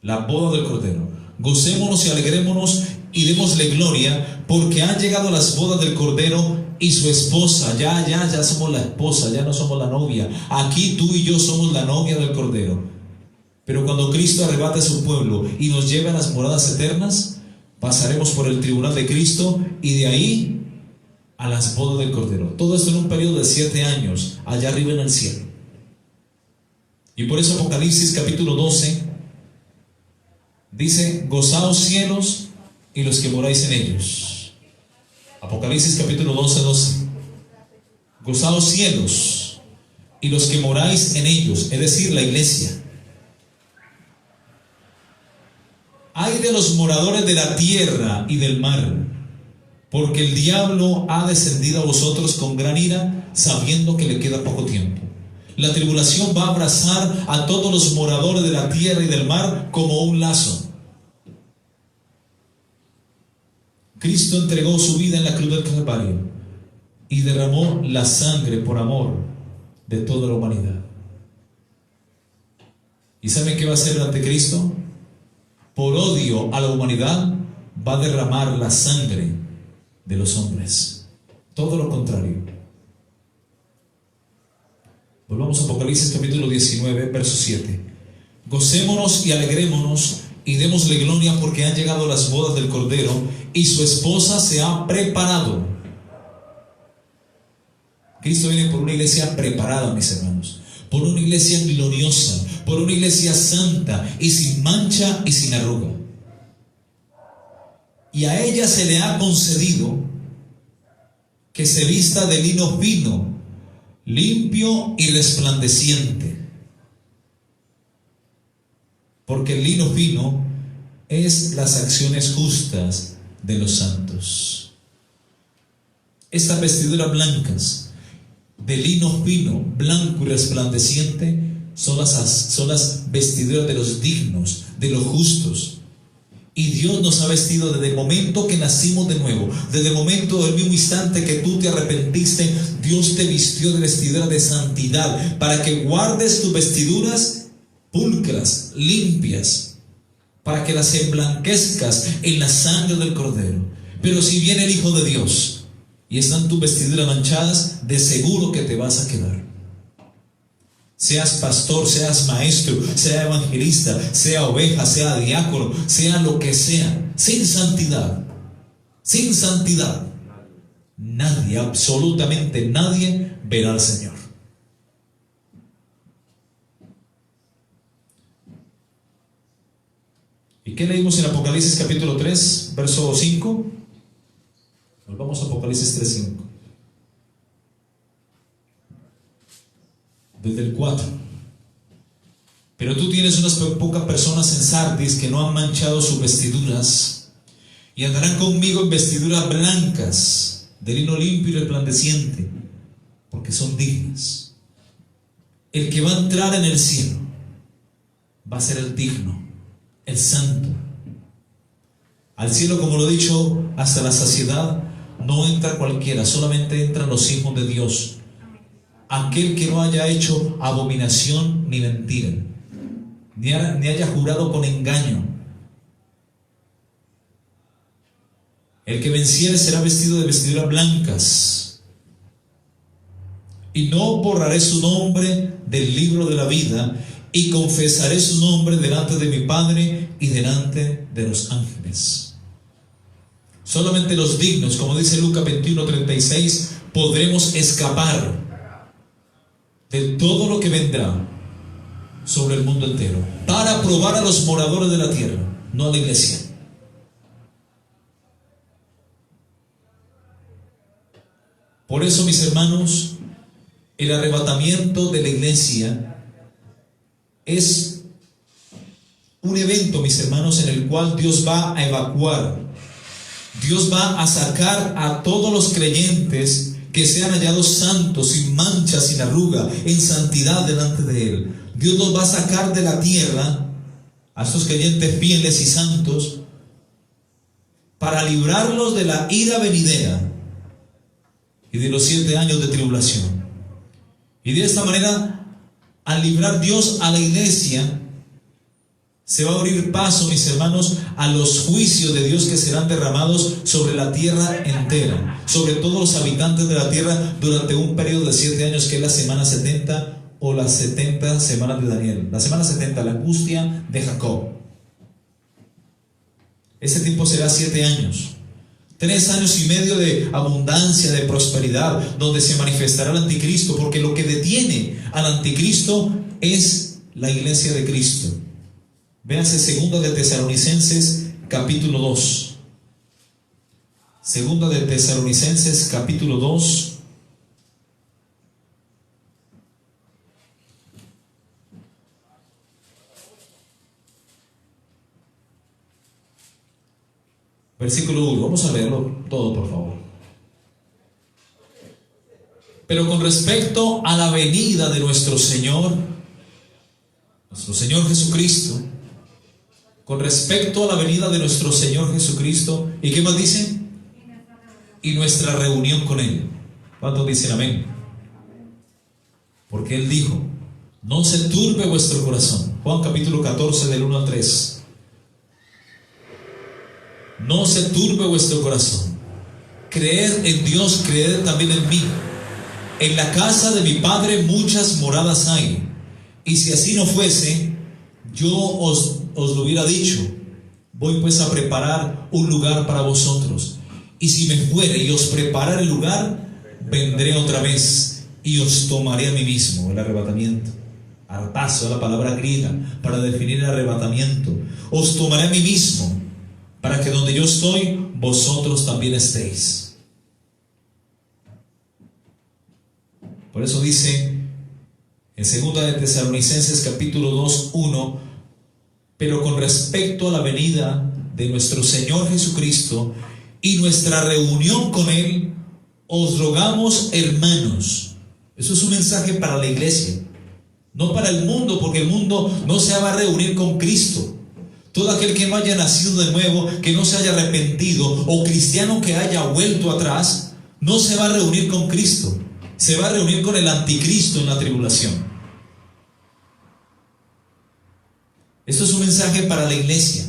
La boda del Cordero. Gocémonos y alegrémonos y démosle gloria, porque han llegado las bodas del Cordero y su esposa. Ya somos la esposa, ya no somos la novia. Aquí tú y yo somos la novia del Cordero. Pero cuando Cristo arrebate a su pueblo y nos lleve a las moradas eternas, pasaremos por el tribunal de Cristo y de ahí a las bodas del Cordero. Todo esto en un periodo de 7 años, allá arriba en el cielo. Y por eso Apocalipsis capítulo 12 dice: gozaos cielos y los que moráis en ellos. Apocalipsis capítulo 12. Gozaos cielos y los que moráis en ellos, es decir, la iglesia. Ay de los moradores de la tierra y del mar, porque el diablo ha descendido a vosotros con gran ira, sabiendo que le queda poco tiempo. La tribulación va a abrazar a todos los moradores de la tierra y del mar como un lazo. Cristo entregó su vida en la cruz del Calvario y derramó la sangre por amor de toda la humanidad. ¿Y saben qué va a hacer el anticristo? Por odio a la humanidad va a derramar la sangre de los hombres. Todo lo contrario. Volvamos a Apocalipsis capítulo 19, verso 7. Gocémonos y alegrémonos y démosle gloria, porque han llegado las bodas del Cordero y su esposa se ha preparado. Cristo viene por una iglesia preparada, mis hermanos, por una iglesia gloriosa, por una iglesia santa y sin mancha y sin arruga. Y a ella se le ha concedido que se vista de lino fino, limpio y resplandeciente. Porque el lino fino es las acciones justas de los santos. Estas vestiduras blancas de lino fino, blanco y resplandeciente son las vestiduras de los dignos, de los justos. Y Dios nos ha vestido desde el momento que nacimos de nuevo, desde el momento del mismo instante que tú te arrepentiste. Dios te vistió de vestiduras de santidad para que guardes tus vestiduras pulcras, limpias, para que las emblanquezcas en la sangre del Cordero. Pero si viene el Hijo de Dios y están tus vestiduras manchadas, de seguro que te vas a quedar. Seas pastor, seas maestro, sea evangelista, sea oveja, sea diácono, sea lo que sea, sin santidad, nadie, absolutamente nadie verá al Señor. ¿Y qué leímos en Apocalipsis capítulo 3, verso 5? Volvamos a Apocalipsis 3, 5. Desde el 4. Pero tú tienes unas pocas personas en Sardis que no han manchado sus vestiduras y andarán conmigo en vestiduras blancas, de lino limpio y resplandeciente, porque son dignas. El que va a entrar en el cielo va a ser el digno, el santo. Al cielo, como lo he dicho hasta la saciedad, no entra cualquiera, solamente entran los hijos de Dios. Aquel que no haya hecho abominación ni mentira, ni haya jurado con engaño. El que venciere será vestido de vestiduras blancas, y no borraré su nombre del libro de la vida, y confesaré su nombre delante de mi Padre y delante de los ángeles. Solamente los dignos, como dice Lucas 21:36, podremos escapar de todo lo que vendrá sobre el mundo entero, para probar a los moradores de la tierra, no a la iglesia. Por eso, mis hermanos, el arrebatamiento de la iglesia es un evento, mis hermanos, en el cual Dios va a evacuar, Dios va a sacar a todos los creyentes que sean hallados santos, sin mancha, sin arruga, en santidad delante de Él. Dios los va a sacar de la tierra, a estos creyentes fieles y santos, para librarlos de la ira venidera y de los 7 años de tribulación. Y de esta manera, al librar Dios a la iglesia, se va a abrir paso, mis hermanos, a los juicios de Dios que serán derramados sobre la tierra entera, sobre todos los habitantes de la tierra durante un periodo de 7 años, que es la semana 70 o las 70 semanas de Daniel. La semana 70, la angustia de Jacob. Ese tiempo será 7 años. 3 años y medio de abundancia, de prosperidad, donde se manifestará el anticristo, porque lo que detiene al anticristo es la iglesia de Cristo. Véanse 2 de Tesalonicenses capítulo 2. 2 de Tesalonicenses capítulo 2. Versículo 1. Vamos a leerlo todo, por favor. Pero con respecto a la venida de nuestro Señor Jesucristo, con respecto a la venida de nuestro Señor Jesucristo, ¿y qué más dice? Y nuestra reunión con Él. ¿Cuántos dicen amén? Porque Él dijo: no se turbe vuestro corazón. Juan capítulo 14 del 1 al 3. No se turbe vuestro corazón. Creed en Dios, creed también en mí. En la casa de mi Padre muchas moradas hay. Y si así no fuese, yo os lo hubiera dicho. Voy pues a preparar un lugar para vosotros. Y si me fuere y os preparare el lugar, vendré otra vez y os tomaré a mí mismo. El arrebatamiento. Harpazo, la palabra griega para definir el arrebatamiento. Os tomaré a mí mismo, para que donde yo estoy, vosotros también estéis. Por eso dice en 2 de Tesalonicenses capítulo 2, 1: pero con respecto a la venida de nuestro Señor Jesucristo y nuestra reunión con Él, os rogamos, hermanos. Eso es un mensaje para la iglesia, no para el mundo, porque el mundo no se va a reunir con Cristo. Todo aquel que no haya nacido de nuevo, que no se haya arrepentido, o cristiano que haya vuelto atrás, no se va a reunir con Cristo. Se va a reunir con el anticristo en la tribulación. Esto es un mensaje para la iglesia,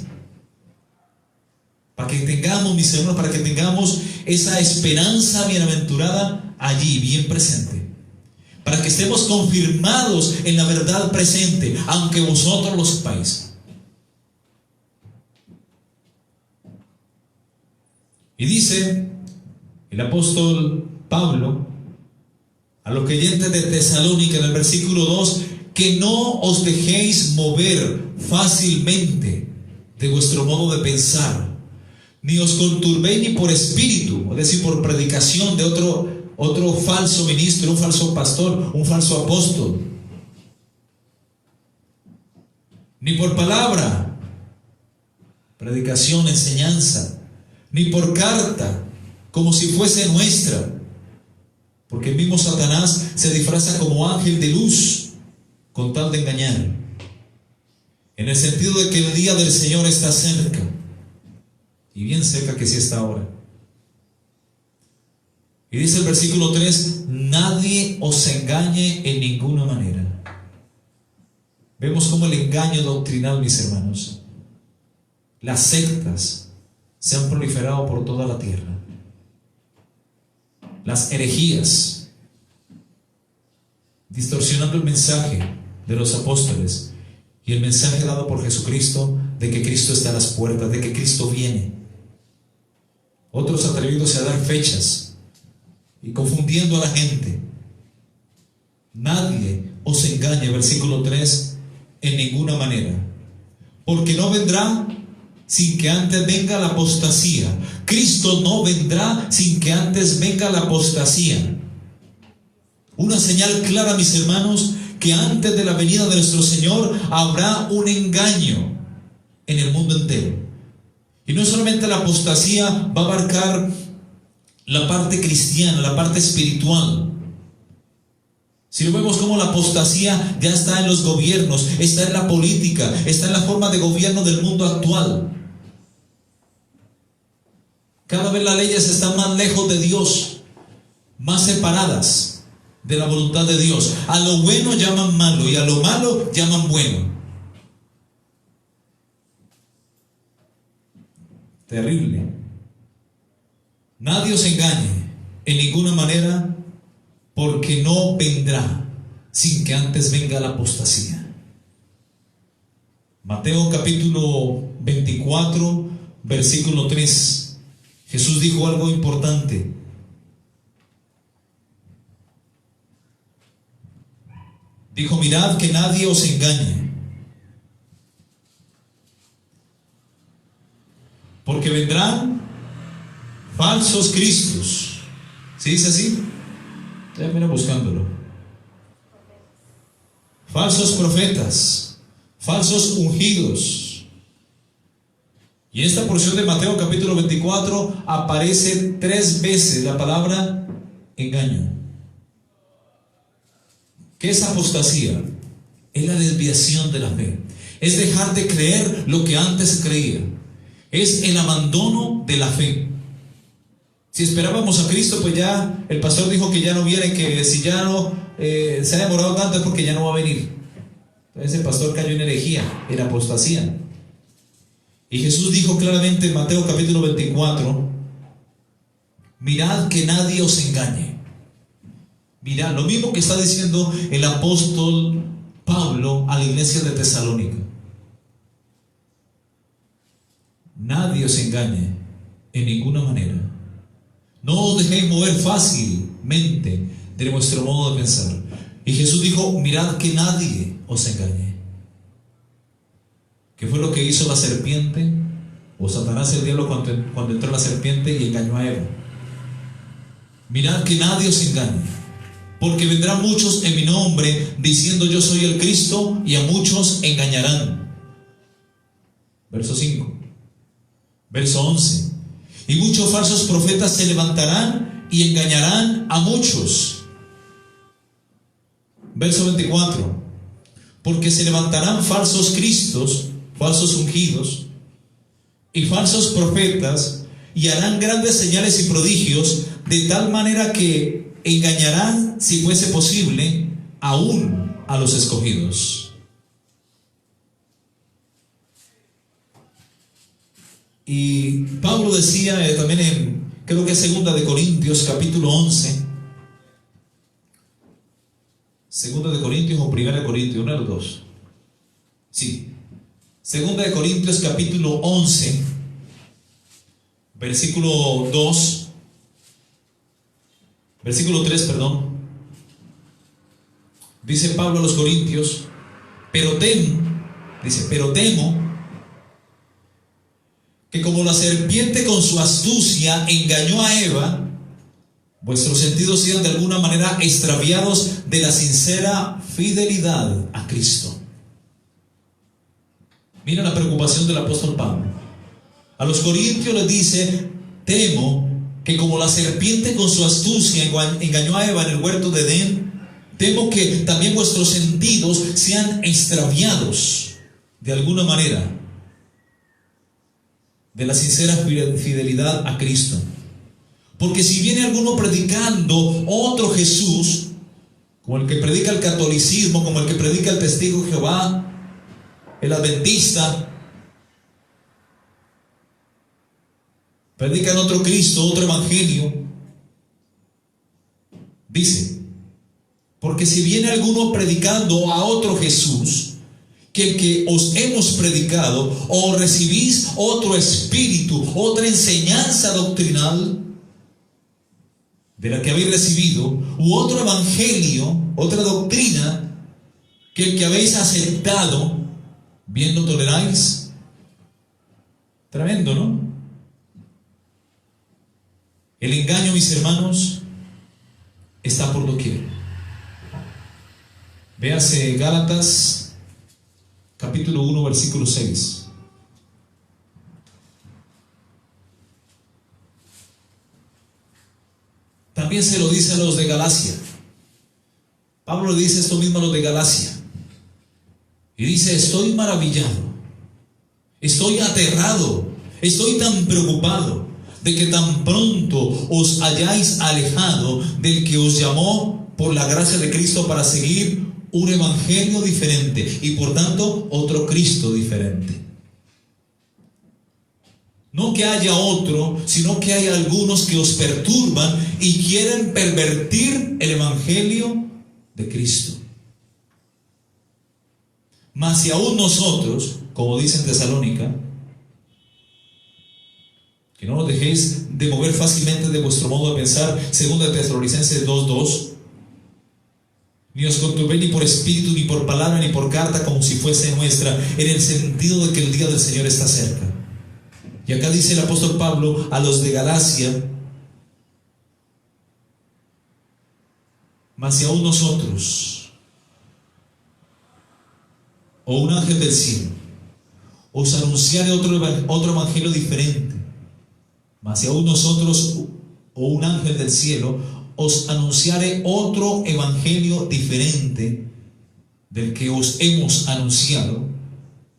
para que tengamos, mis hermanos, para que tengamos esa esperanza bienaventurada allí, bien presente, para que estemos confirmados en la verdad presente, aunque vosotros lo sepáis. Y dice el apóstol Pablo a los creyentes de Tesalónica en el versículo 2: que no os dejéis mover fácilmente de vuestro modo de pensar, ni os conturbéis ni por espíritu, es decir, por predicación de otro falso ministro, un falso pastor, un falso apóstol, ni por palabra, predicación, enseñanza, ni por carta, como si fuese nuestra, porque el mismo Satanás se disfraza como ángel de luz con tal de engañar, en el sentido de que el día del Señor está cerca, y bien cerca que sí está ahora. Y dice el versículo 3: nadie os engañe en ninguna manera. Vemos cómo el engaño doctrinal, mis hermanos, las sectas se han proliferado por toda la tierra. Las herejías, distorsionando el mensaje de los apóstoles y el mensaje dado por Jesucristo de que Cristo está a las puertas, de que Cristo viene. Otros atreviéndose a dar fechas y confundiendo a la gente. Nadie os engañe, versículo 3, en ninguna manera, porque no vendrá sin que antes venga la apostasía. Cristo no vendrá sin que antes venga la apostasía. Una señal clara, mis hermanos, que antes de la venida de nuestro Señor habrá un engaño en el mundo entero. Y no solamente la apostasía va a abarcar la parte cristiana, la parte espiritual. Si lo vemos como la apostasía ya está en los gobiernos, está en la política, está en la forma de gobierno del mundo actual. Cada vez las leyes están más lejos de Dios, más separadas de la voluntad de Dios. A lo bueno llaman malo y a lo malo llaman bueno. Terrible. Nadie os engañe en ninguna manera, porque no vendrá sin que antes venga la apostasía. Mateo capítulo 24, versículo 3. Jesús dijo algo importante. Dijo: mirad que nadie os engañe, porque vendrán falsos cristos. ¿Sí dice así? Ya viene buscándolo. Falsos profetas, falsos ungidos, Y en esta porción de Mateo capítulo 24 aparece 3 veces la palabra engaño. ¿Qué es apostasía? Es la desviación de la fe. Es dejar de creer lo que antes creía. Es el abandono de la fe. Si esperábamos a Cristo, pues ya el pastor dijo que ya no viene, que si ya no se ha demorado tanto es porque ya no va a venir. Entonces el pastor cayó en herejía, en apostasía. Y Jesús dijo claramente en Mateo capítulo 24, mirad que nadie os engañe. Mirad, lo mismo que está diciendo el apóstol Pablo a la iglesia de Tesalónica. Nadie os engañe en ninguna manera. No os dejéis mover fácilmente de vuestro modo de pensar. Y Jesús dijo, mirad que nadie os engañe. ¿Qué fue lo que hizo la serpiente? O Satanás, el diablo, cuando entró la serpiente y engañó a Eva. Mirad que nadie os engañe, porque vendrán muchos en mi nombre diciendo yo soy el Cristo, y a muchos engañarán. Verso 5. Verso 11. Y muchos falsos profetas se levantarán y engañarán a muchos. Verso 24. Porque se levantarán falsos cristos, falsos ungidos y falsos profetas, y harán grandes señales y prodigios, de tal manera que engañarán, si fuese posible, aún a los escogidos. Y Pablo decía también en, creo que es 2 de Corintios capítulo 11, 2 de Corintios o 1 de Corintios, uno de los dos. Sí. 2 de Corintios capítulo 11, versículo 2, versículo 3, perdón. Dice Pablo a los Corintios, pero temo que como la serpiente con su astucia engañó a Eva, vuestros sentidos sean de alguna manera extraviados de la sincera fidelidad a Cristo. Mira la preocupación del apóstol Pablo. A los corintios les dice, temo que como la serpiente con su astucia engañó a Eva en el huerto de Edén, temo que también vuestros sentidos sean extraviados de alguna manera de la sincera fidelidad a Cristo. Porque si viene alguno predicando otro Jesús, como el que predica el catolicismo, como el que predica el testigo de Jehová, el adventista, predican otro Cristo, otro evangelio, dice, porque si viene alguno predicando a otro Jesús que el que os hemos predicado, o recibís otro espíritu, otra enseñanza doctrinal de la que habéis recibido, u otro evangelio, otra doctrina que el que habéis aceptado, bien lo toleráis. Tremendo, ¿no? El engaño, mis hermanos, está por doquier. Véase Gálatas capítulo 1, versículo 6. También se lo dice a los de Galacia. Pablo le dice esto mismo a los de Galacia. Y dice, estoy maravillado, estoy aterrado, estoy tan preocupado de que tan pronto os hayáis alejado del que os llamó por la gracia de Cristo para seguir un evangelio diferente y por tanto otro Cristo diferente. No que haya otro, sino que hay algunos que os perturban y quieren pervertir el evangelio de Cristo. Mas si aún nosotros, como dice en Tesalónica, que no os dejéis de mover fácilmente de vuestro modo de pensar, según de Tesalonicenses 2:2, ni os conturbéis ni por espíritu, ni por palabra, ni por carta, como si fuese nuestra, en el sentido de que el día del Señor está cerca. Y acá dice el apóstol Pablo a los de Galacia, mas si aún nosotros, o un ángel del cielo, os anunciaré otro evangelio diferente. Mas si aún nosotros o un ángel del cielo os anunciaré otro evangelio diferente del que os hemos anunciado,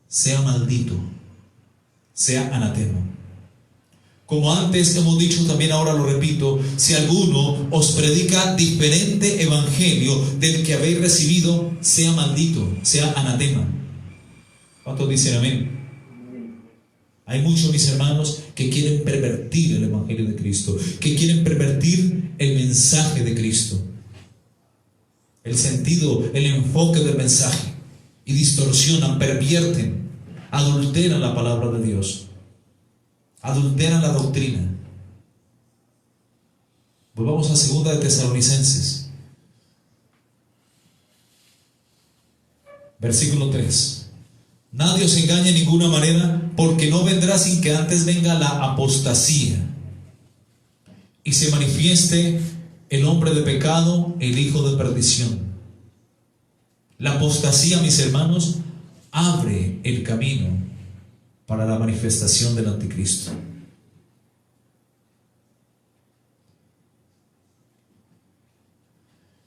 sea maldito, sea anatema. Como antes hemos dicho, también ahora lo repito: si alguno os predica diferente evangelio del que habéis recibido, sea maldito, sea anatema. ¿Cuántos dicen amén? Hay muchos, mis hermanos, que quieren pervertir el evangelio de Cristo, que quieren pervertir el mensaje de Cristo, el sentido, el enfoque del mensaje, y distorsionan, pervierten, adulteran la palabra de Dios, adulteran la doctrina. Volvamos a 2 de Tesalonicenses, versículo 3. Nadie os engañe en ninguna manera, porque no vendrá sin que antes venga la apostasía y se manifieste el hombre de pecado, el hijo de perdición. La apostasía, mis hermanos, abre el camino para la manifestación del anticristo.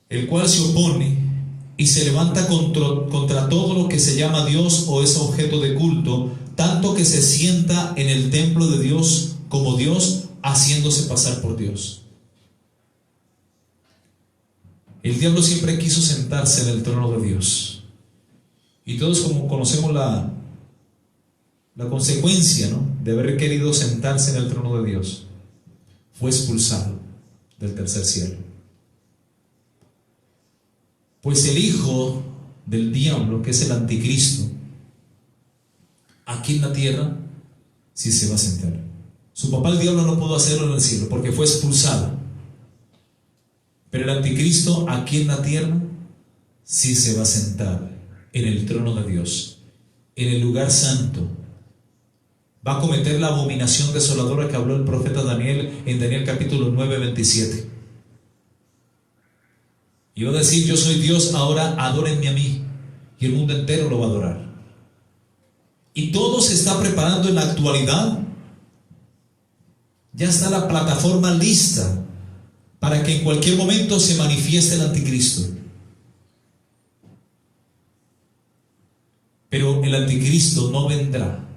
El cual se opone y se levanta contra todo lo que se llama Dios o es objeto de culto, tanto que se sienta en el templo de Dios como Dios, haciéndose pasar por Dios. El diablo siempre quiso sentarse en el trono de Dios, y todos como conocemos la consecuencia, ¿no?, de haber querido sentarse en el trono de Dios. Fue expulsado del tercer cielo. Pues el hijo del diablo, que es el anticristo, aquí en la tierra sí se va a sentar. Su papá el diablo no pudo hacerlo en el cielo porque fue expulsado, pero el anticristo aquí en la tierra sí se va a sentar en el trono de Dios, en el lugar santo. Va a cometer la abominación desoladora que habló el profeta Daniel en Daniel capítulo 9, 27. Y va a decir: yo soy Dios, ahora adórenme a mí. Y el mundo entero lo va a adorar. Y todo se está preparando en la actualidad. Ya está la plataforma lista para que en cualquier momento se manifieste el anticristo. Pero el anticristo no vendrá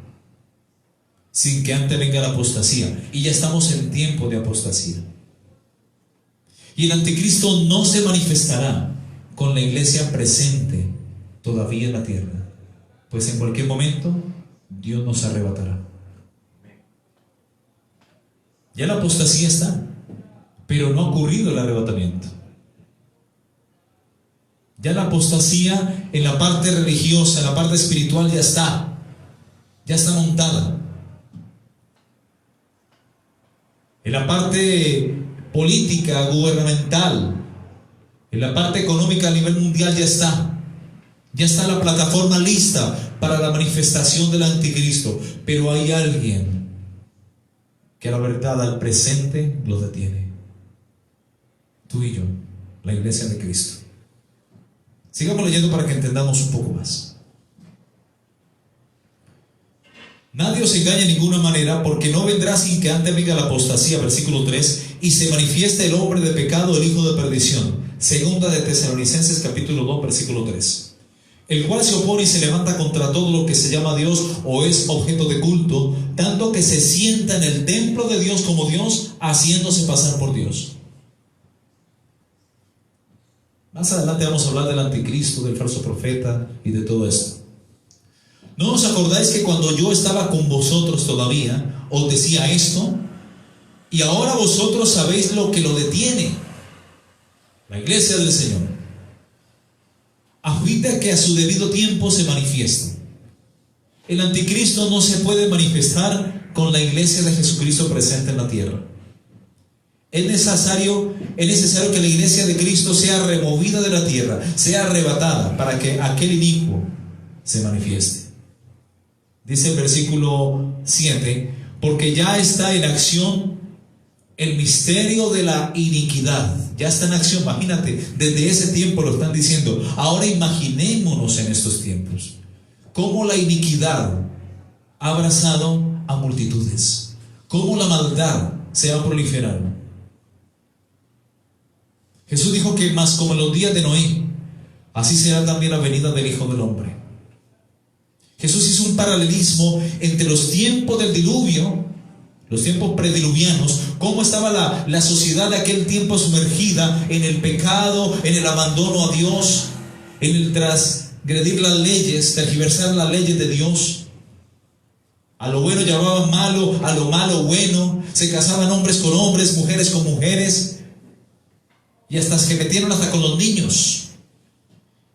sin que antes venga la apostasía. Y ya estamos en tiempo de apostasía. Y el anticristo no se manifestará con la iglesia presente todavía en la tierra, pues en cualquier momento Dios nos arrebatará. Ya la apostasía está, pero no ha ocurrido el arrebatamiento. Ya la apostasía en la parte religiosa, en la parte espiritual ya está montada. En la parte política, gubernamental, en la parte económica a nivel mundial ya está la plataforma lista para la manifestación del anticristo. Pero hay alguien que a la verdad, al presente, lo detiene: tú y yo, la iglesia de Cristo. Sigamos leyendo para que entendamos un poco más. Nadie os engañe en ninguna manera, porque no vendrá sin que antes venga la apostasía, versículo 3, y se manifieste el hombre de pecado, el hijo de perdición. 2 de Tesalonicenses capítulo 2, versículo 3. El cual se opone y se levanta contra todo lo que se llama Dios o es objeto de culto, tanto que se sienta en el templo de Dios como Dios, haciéndose pasar por Dios. Más adelante vamos a hablar del anticristo, del falso profeta y de todo esto. ¿No os acordáis que cuando yo estaba con vosotros todavía os decía esto? Y ahora vosotros sabéis lo que lo detiene, la iglesia del Señor, a fin de que a su debido tiempo se manifieste. El anticristo no se puede manifestar con la iglesia de Jesucristo presente en la tierra. Es necesario que la iglesia de Cristo sea removida de la tierra, sea arrebatada, para que aquel inicuo se manifieste. Dice el versículo 7: porque ya está en acción el misterio de la iniquidad. Ya está en acción, imagínate, desde ese tiempo lo están diciendo. Ahora imaginémonos en estos tiempos cómo la iniquidad ha abrazado a multitudes. Cómo la maldad se ha proliferado. Jesús dijo que más como en los días de Noé, así será también la venida del Hijo del Hombre. Jesús hizo un paralelismo entre los tiempos del diluvio, los tiempos prediluvianos, cómo estaba la sociedad de aquel tiempo sumergida en el pecado, en el abandono a Dios, en el transgredir las leyes, tergiversar las leyes de Dios. A lo bueno llamaban malo, a lo malo bueno. Se casaban hombres con hombres, mujeres con mujeres, y hasta se metieron hasta con los niños.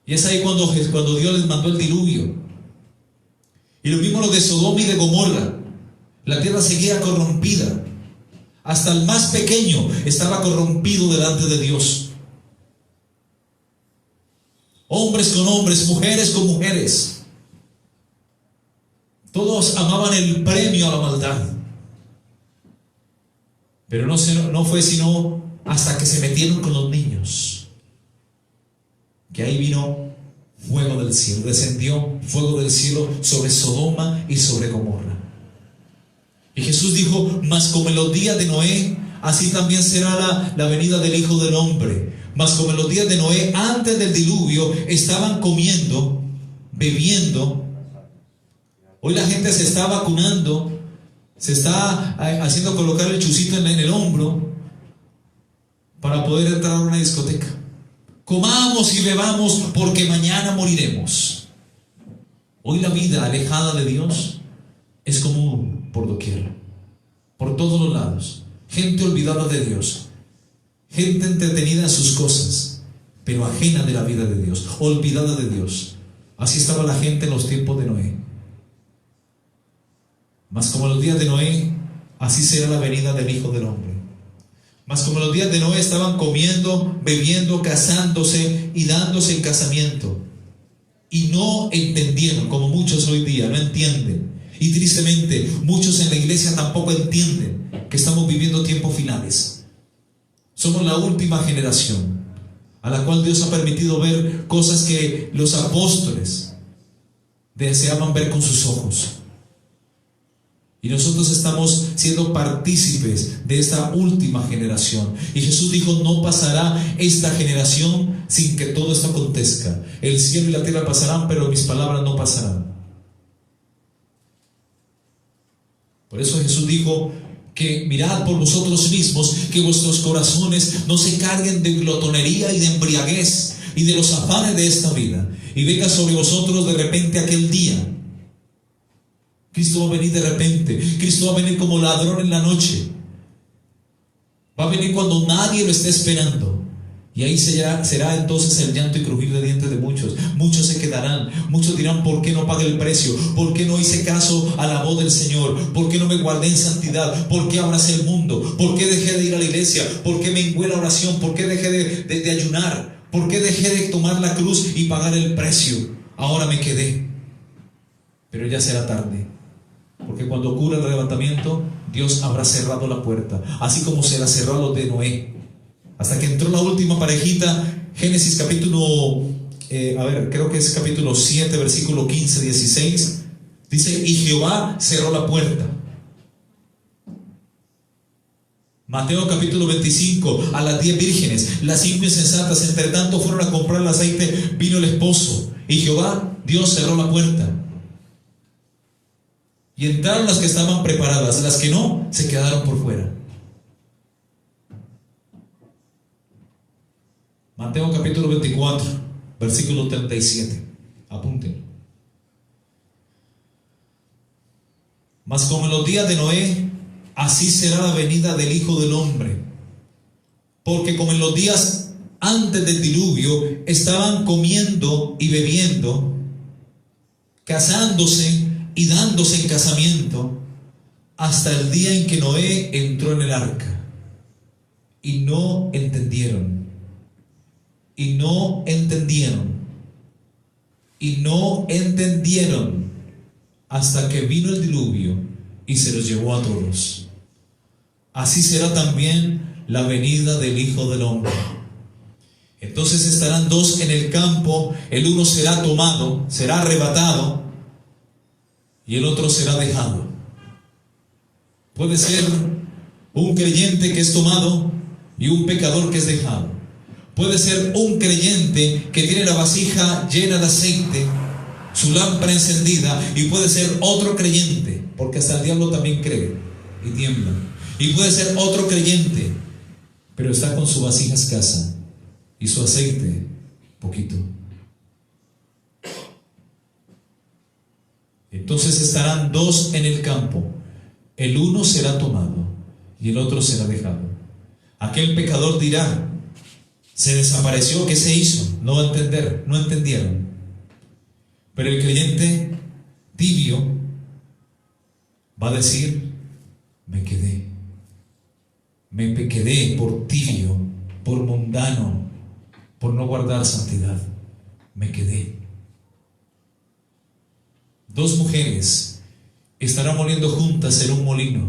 Y es ahí cuando Dios les mandó el diluvio. Y lo mismo lo de Sodoma y de Gomorra. La tierra seguía corrompida. Hasta el más pequeño estaba corrompido delante de Dios. Hombres con hombres, mujeres con mujeres. Todos amaban el premio a la maldad. Pero no fue sino hasta que se metieron con los niños, que ahí vino fuego del cielo, descendió fuego del cielo sobre Sodoma y sobre Gomorra. Y Jesús dijo: mas como en los días de Noé, así también será la venida del Hijo del Hombre. Mas como en los días de Noé, antes del diluvio, estaban comiendo, bebiendo. Hoy la gente se está vacunando, se está haciendo colocar el chucito en el hombro para poder entrar a una discoteca. Comamos y bebamos porque mañana moriremos. Hoy la vida alejada de Dios es común por doquier, por todos los lados. Gente olvidada de Dios, gente entretenida en sus cosas, pero ajena de la vida de Dios, olvidada de Dios. Así estaba la gente en los tiempos de Noé. Mas como en los días de Noé, así será la venida del Hijo del Hombre. Mas como en los días de Noé estaban comiendo, bebiendo, casándose y dándose en casamiento, y no entendieron, como muchos hoy día no entienden. Y tristemente, muchos en la iglesia tampoco entienden que estamos viviendo tiempos finales. Somos la última generación a la cual Dios ha permitido ver cosas que los apóstoles deseaban ver con sus ojos. Y nosotros estamos siendo partícipes de esta última generación. Y Jesús dijo: no pasará esta generación sin que todo esto acontezca. El cielo y la tierra pasarán, pero mis palabras no pasarán. Por eso Jesús dijo que mirad por vosotros mismos, que vuestros corazones no se carguen de glotonería y de embriaguez y de los afanes de esta vida, y venga sobre vosotros de repente aquel día. Cristo va a venir de repente. Cristo va a venir como ladrón en la noche. Va a venir cuando nadie lo esté esperando. Y ahí será entonces el llanto y crujir de dientes de muchos. Muchos se quedarán. Muchos dirán: ¿por qué no pagué el precio? ¿Por qué no hice caso a la voz del Señor? ¿Por qué no me guardé en santidad? ¿Por qué abracé el mundo? ¿Por qué dejé de ir a la iglesia? ¿Por qué mengué la oración? ¿Por qué dejé de ayunar? ¿Por qué dejé de tomar la cruz y pagar el precio? Ahora me quedé. Pero ya será tarde. Porque cuando ocurra el arrebatamiento, Dios habrá cerrado la puerta, así como se la cerró a los de Noé, hasta que entró la última parejita. Génesis capítulo, creo que es capítulo 7, versículo 15, 16. Dice: y Jehová cerró la puerta. Mateo capítulo 25, a las 10 vírgenes, las 5 insensatas, entre tanto fueron a comprar el aceite, vino el esposo, y Jehová, Dios, cerró la puerta. Y entraron las que estaban preparadas, las que no, se quedaron por fuera. Mateo capítulo 24, versículo 37. Apunten. Mas como en los días de Noé, así será la venida del Hijo del Hombre. Porque como en los días antes del diluvio, estaban comiendo y bebiendo, casándose y dándose en casamiento, hasta el día en que Noé entró en el arca. Y no entendieron. Y no entendieron. Y no entendieron hasta que vino el diluvio y se los llevó a todos. Así será también la venida del Hijo del Hombre. Entonces estarán dos en el campo, el uno será tomado, será arrebatado, y el otro será dejado. Puede ser un creyente que es tomado y un pecador que es dejado. Puede ser un creyente que tiene la vasija llena de aceite, su lámpara encendida, y puede ser otro creyente, porque hasta el diablo también cree y tiembla. Y puede ser otro creyente, pero está con su vasija escasa y su aceite poquito. Entonces estarán dos en el campo, el uno será tomado y el otro será dejado. Aquel pecador dirá: se desapareció, ¿qué se hizo? No va a entender, no entendieron. Pero el creyente tibio va a decir: me quedé por tibio, por mundano, por no guardar santidad, me quedé. Dos mujeres estarán moliendo juntas en un molino.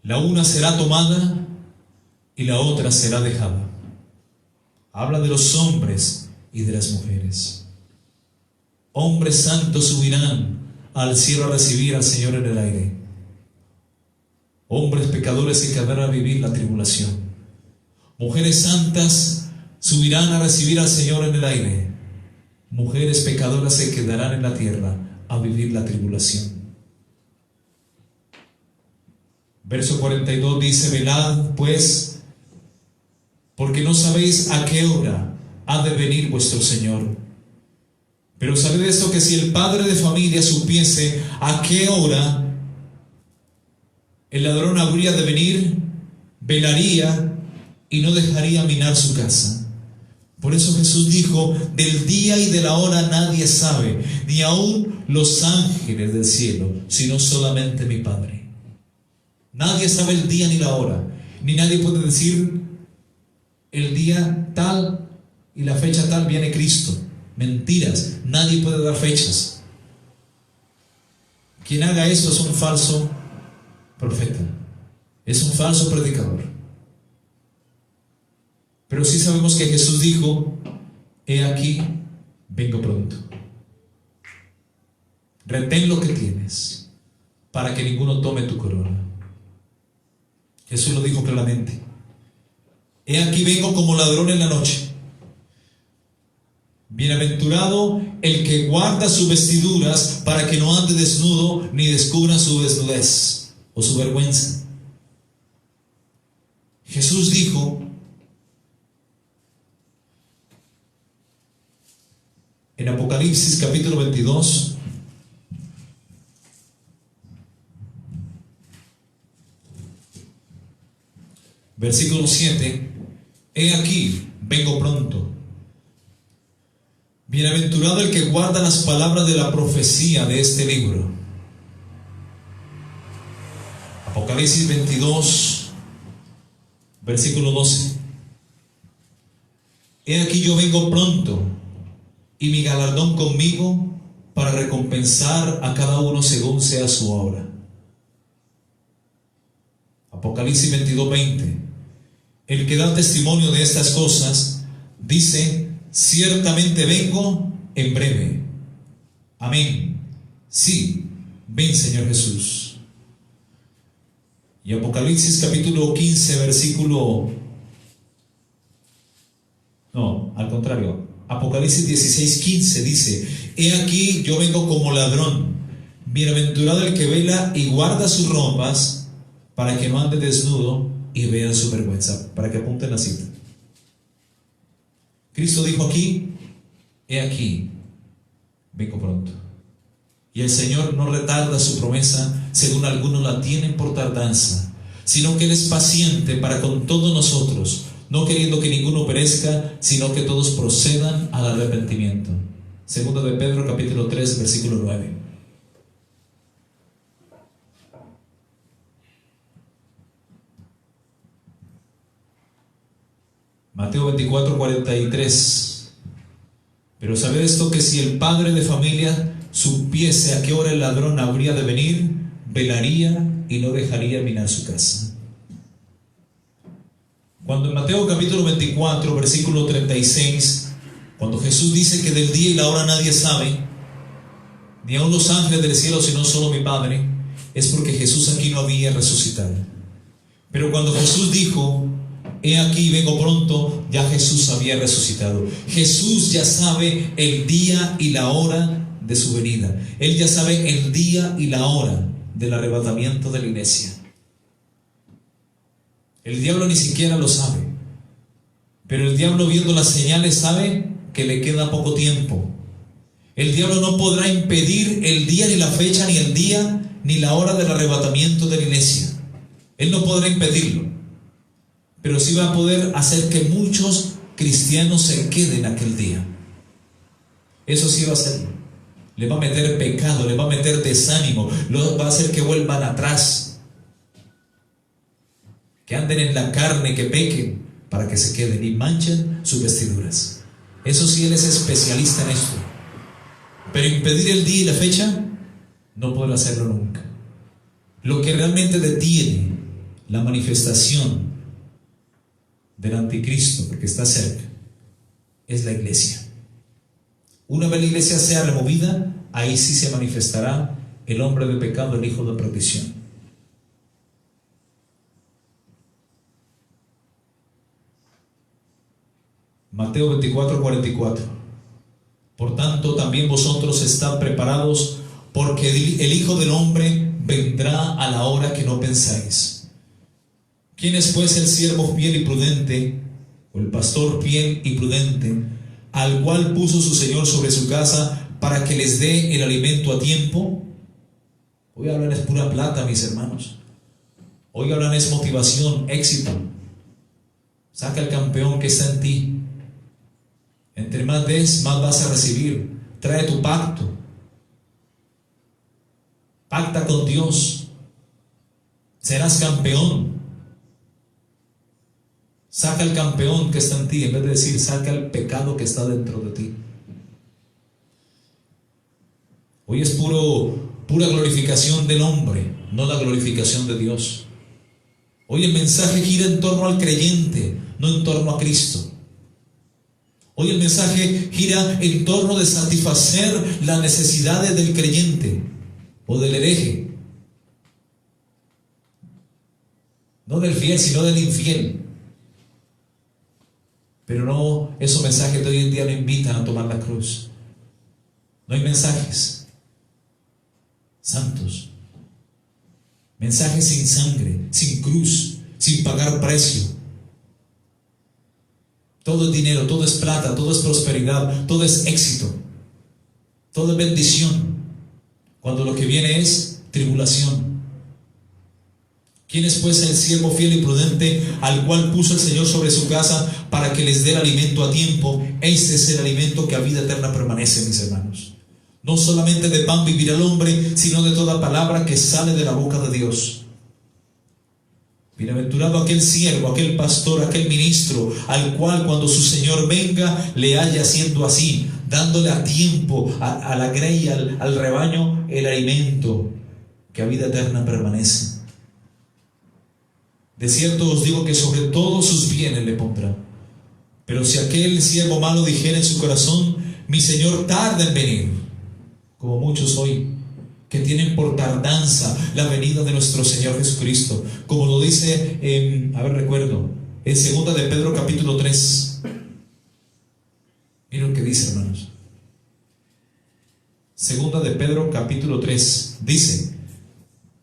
La una será tomada y la otra será dejada. Habla de los hombres y de las mujeres. Hombres santos subirán al cielo a recibir al Señor en el aire. Hombres pecadores se quedarán a vivir la tribulación. Mujeres santas subirán a recibir al Señor en el aire. Mujeres pecadoras se quedarán en la tierra a vivir la tribulación. Verso 42 dice: velad pues, porque no sabéis a qué hora ha de venir vuestro Señor. Pero sabed esto, que si el padre de familia supiese a qué hora el ladrón habría de venir, velaría y no dejaría minar su casa. Por eso Jesús dijo: del día y de la hora nadie sabe, ni aun los ángeles del cielo, sino solamente mi Padre. Nadie sabe el día ni la hora, ni nadie puede decir: el día tal y la fecha tal viene Cristo. Mentiras, nadie puede dar fechas. Quien haga esto es un falso profeta, es un falso predicador. Pero sí sabemos que Jesús dijo: he aquí, vengo pronto. Retén lo que tienes, para que ninguno tome tu corona. Jesús lo dijo claramente: he aquí vengo como ladrón en la noche. Bienaventurado el que guarda sus vestiduras, para que no ande desnudo, ni descubra su desnudez o su vergüenza. Jesús dijo en Apocalipsis capítulo 22, versículo 7: he aquí, vengo pronto. Bienaventurado el que guarda las palabras de la profecía de este libro. Apocalipsis 22, versículo 12: he aquí yo vengo pronto, y mi galardón conmigo, para recompensar a cada uno según sea su obra. Apocalipsis 22, 20: el que da testimonio de estas cosas dice: ciertamente vengo en breve. Amén. Sí, ven Señor Jesús. Y Apocalipsis capítulo 15, versículo... No, al contrario. Apocalipsis 16, 15 dice: he aquí yo vengo como ladrón. Bienaventurado el que vela y guarda sus ropas, para que no ande desnudo y vean su vergüenza. Para que apunten la cita. Cristo dijo aquí: he aquí, vengo pronto. Y el Señor no retarda su promesa, según algunos la tienen por tardanza, sino que Él es paciente para con todos nosotros, no queriendo que ninguno perezca, sino que todos procedan al arrepentimiento. Segundo de Pedro capítulo 3, versículo 9. Mateo 24, 43. Pero sabed esto, que si el padre de familia supiese a qué hora el ladrón habría de venir, velaría y no dejaría minar su casa. Cuando en Mateo capítulo 24, versículo 36, cuando Jesús dice que del día y la hora nadie sabe, ni aun los ángeles del cielo, sino solo mi Padre, es porque Jesús aquí no había resucitado. Pero cuando Jesús dijo, he aquí, vengo pronto, ya Jesús había resucitado. Jesús ya sabe el día y la hora de su venida. Él ya sabe el día y la hora del arrebatamiento de la iglesia. El diablo ni siquiera lo sabe, pero el diablo, viendo las señales, sabe que le queda poco tiempo. El diablo no podrá impedir el día, ni la fecha, ni el día, ni la hora del arrebatamiento de la iglesia. Él no podrá impedirlo, pero sí va a poder hacer que muchos cristianos se queden aquel día. Eso sí va a hacerlo. Le va a meter pecado, le va a meter desánimo, lo va a hacer que vuelvan atrás, que anden en la carne, que pequen, para que se queden y manchen sus vestiduras. Eso sí, Él es especialista en esto. Pero impedir el día y la fecha, no podrá hacerlo nunca. Lo que realmente detiene la manifestación del anticristo, porque está cerca, es la iglesia. Una vez la iglesia sea removida, ahí sí se manifestará el hombre de pecado, el hijo de perdición. Mateo 24:44. Por tanto, también vosotros estad preparados, porque el Hijo del Hombre vendrá a la hora que no pensáis. ¿Quién es pues el siervo fiel y prudente, o el pastor fiel y prudente, al cual puso su Señor sobre su casa para que les dé el alimento a tiempo? Hoy hablan es pura plata, mis hermanos. Hoy hablan es motivación, éxito. Saca el campeón que está en ti. Entre más des, más vas a recibir. Trae tu pacto. Pacta con Dios. Serás campeón. Saca el campeón que está en ti, en vez de decir saca el pecado que está dentro de ti. Hoy es pura glorificación del hombre, no la glorificación de Dios. Hoy el mensaje gira en torno al creyente, no en torno a Cristo. Hoy el mensaje gira en torno de satisfacer las necesidades del creyente o del hereje. No del fiel, sino del infiel. Pero no, esos mensajes de hoy en día no invitan a tomar la cruz. No hay mensajes santos. Mensajes sin sangre, sin cruz, sin pagar precio. Todo es dinero, todo es plata, todo es prosperidad, todo es éxito, todo es bendición, cuando lo que viene es tribulación. ¿Quién es pues el siervo fiel y prudente al cual puso el Señor sobre su casa para que les dé el alimento a tiempo? Este es el alimento que a vida eterna permanece, mis hermanos. No solamente de pan vivirá el hombre, sino de toda palabra que sale de la boca de Dios. Bienaventurado aquel siervo, aquel pastor, aquel ministro, al cual cuando su Señor venga le haya haciendo así, dándole a tiempo a la grey, al rebaño, el alimento que a vida eterna permanece. De cierto os digo que sobre todos sus bienes le pondrá. Pero si aquel siervo malo dijera en su corazón, mi Señor tarda en venir, como muchos hoy, que tienen por tardanza la venida de nuestro Señor Jesucristo, como lo dice, en 2 de Pedro capítulo 3. Miren lo que dice, hermanos. 2 de Pedro capítulo 3 dice: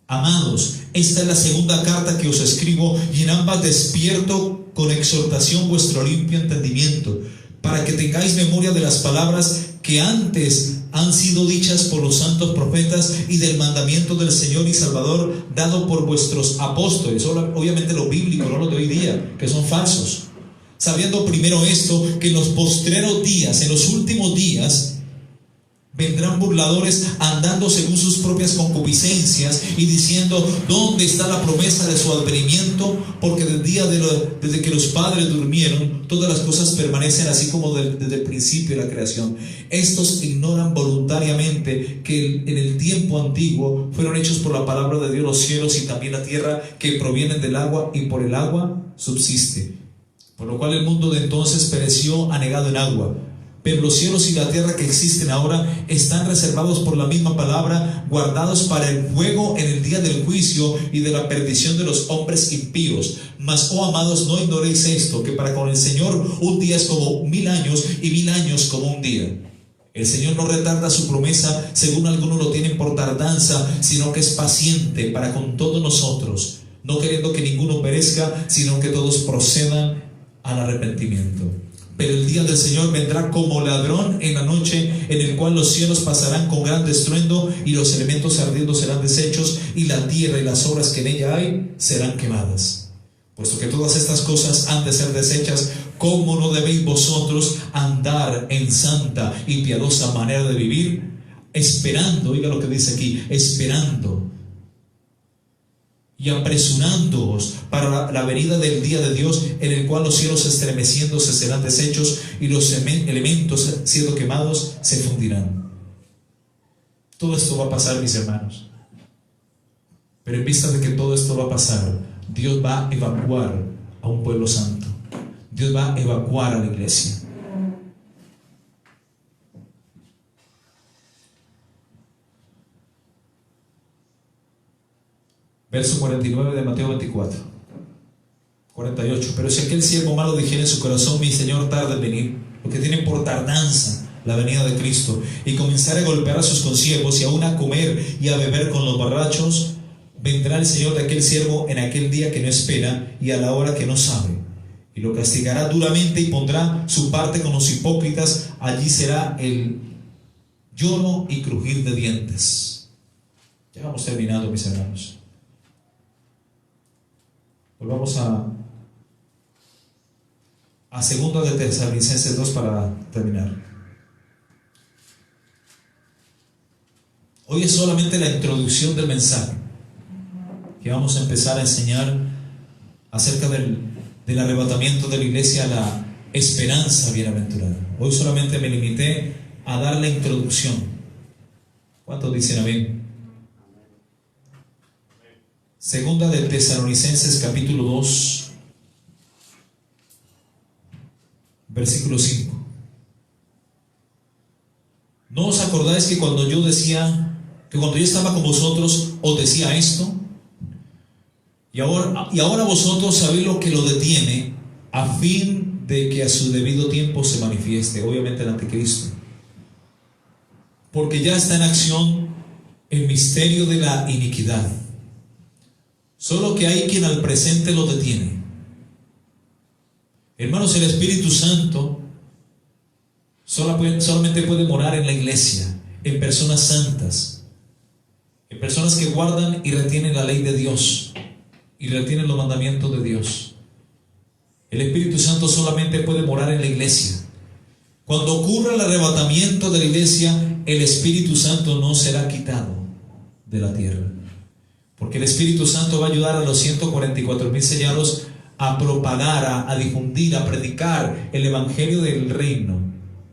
amados, esta es la segunda carta que os escribo, y en ambas despierto con exhortación vuestro limpio entendimiento, para que tengáis memoria de las palabras que antes han sido dichas por los santos profetas y del mandamiento del Señor y Salvador dado por vuestros apóstoles. Obviamente lo bíblico, no lo de hoy día, que son falsos. Sabiendo primero esto, que en los postreros días, en los últimos días, vendrán burladores andando según sus propias concupiscencias y diciendo: ¿dónde está la promesa de su advenimiento? Porque desde que los padres durmieron, todas las cosas permanecen así como desde el principio de la creación. Estos ignoran voluntariamente que en el tiempo antiguo fueron hechos por la palabra de Dios los cielos y también la tierra, que provienen del agua y por el agua subsiste. Por lo cual el mundo de entonces pereció anegado en agua. Pero los cielos y la tierra que existen ahora están reservados por la misma palabra, guardados para el fuego en el día del juicio y de la perdición de los hombres impíos. Mas, oh amados, no ignoréis esto, que para con el Señor un día es como 1000 años y 1000 años como un día. El Señor no retarda su promesa, según algunos lo tienen por tardanza, sino que es paciente para con todos nosotros, no queriendo que ninguno perezca, sino que todos procedan al arrepentimiento. Pero el día del Señor vendrá como ladrón en la noche, en el cual los cielos pasarán con gran estruendo, y los elementos ardiendo serán deshechos, y la tierra y las obras que en ella hay serán quemadas. Puesto que todas estas cosas han de ser deshechas, ¿cómo no debéis vosotros andar en santa y piadosa manera de vivir? Esperando, oiga lo que dice aquí, esperando y apresurándoos para la venida del día de Dios, en el cual los cielos estremeciéndose serán deshechos y los elementos siendo quemados se fundirán. Todo esto va a pasar, mis hermanos. Pero en vista de que todo esto va a pasar, Dios va a evacuar a un pueblo santo. Dios va a evacuar a la iglesia. Verso 49 de Mateo 24. 48. Pero si aquel siervo malo dijera en su corazón, mi Señor tarda en venir, porque tiene por tardanza la venida de Cristo, y comenzar a golpear a sus consiervos y aún a comer y a beber con los borrachos, vendrá el Señor de aquel siervo en aquel día que no espera y a la hora que no sabe, y lo castigará duramente y pondrá su parte con los hipócritas. Allí será el lloro y crujir de dientes. Ya vamos terminando, mis hermanos. Volvamos a 2 de Tesalonicenses 2 para terminar. Hoy es solamente la introducción del mensaje, que vamos a empezar a enseñar acerca del arrebatamiento de la iglesia a la esperanza bienaventurada. Hoy solamente me limité a dar la introducción. ¿Cuántos dicen amén? Segunda de Tesalonicenses capítulo 2, versículo 5. ¿No os acordáis que cuando yo estaba con vosotros os decía esto? Y ahora vosotros sabéis lo que lo detiene, a fin de que a su debido tiempo se manifieste, obviamente el anticristo. Porque ya está en acción el misterio de la iniquidad, solo que hay quien al presente lo detiene. Hermanos, el Espíritu Santo solamente puede morar en la iglesia, en personas santas, en personas que guardan y retienen la ley de Dios y retienen los mandamientos de Dios. El Espíritu Santo solamente puede morar en la iglesia. Cuando ocurra el arrebatamiento de la iglesia, el Espíritu Santo no será quitado de la tierra, porque el Espíritu Santo va a ayudar a los 144,000 sellados a propagar, a difundir, a predicar el Evangelio del reino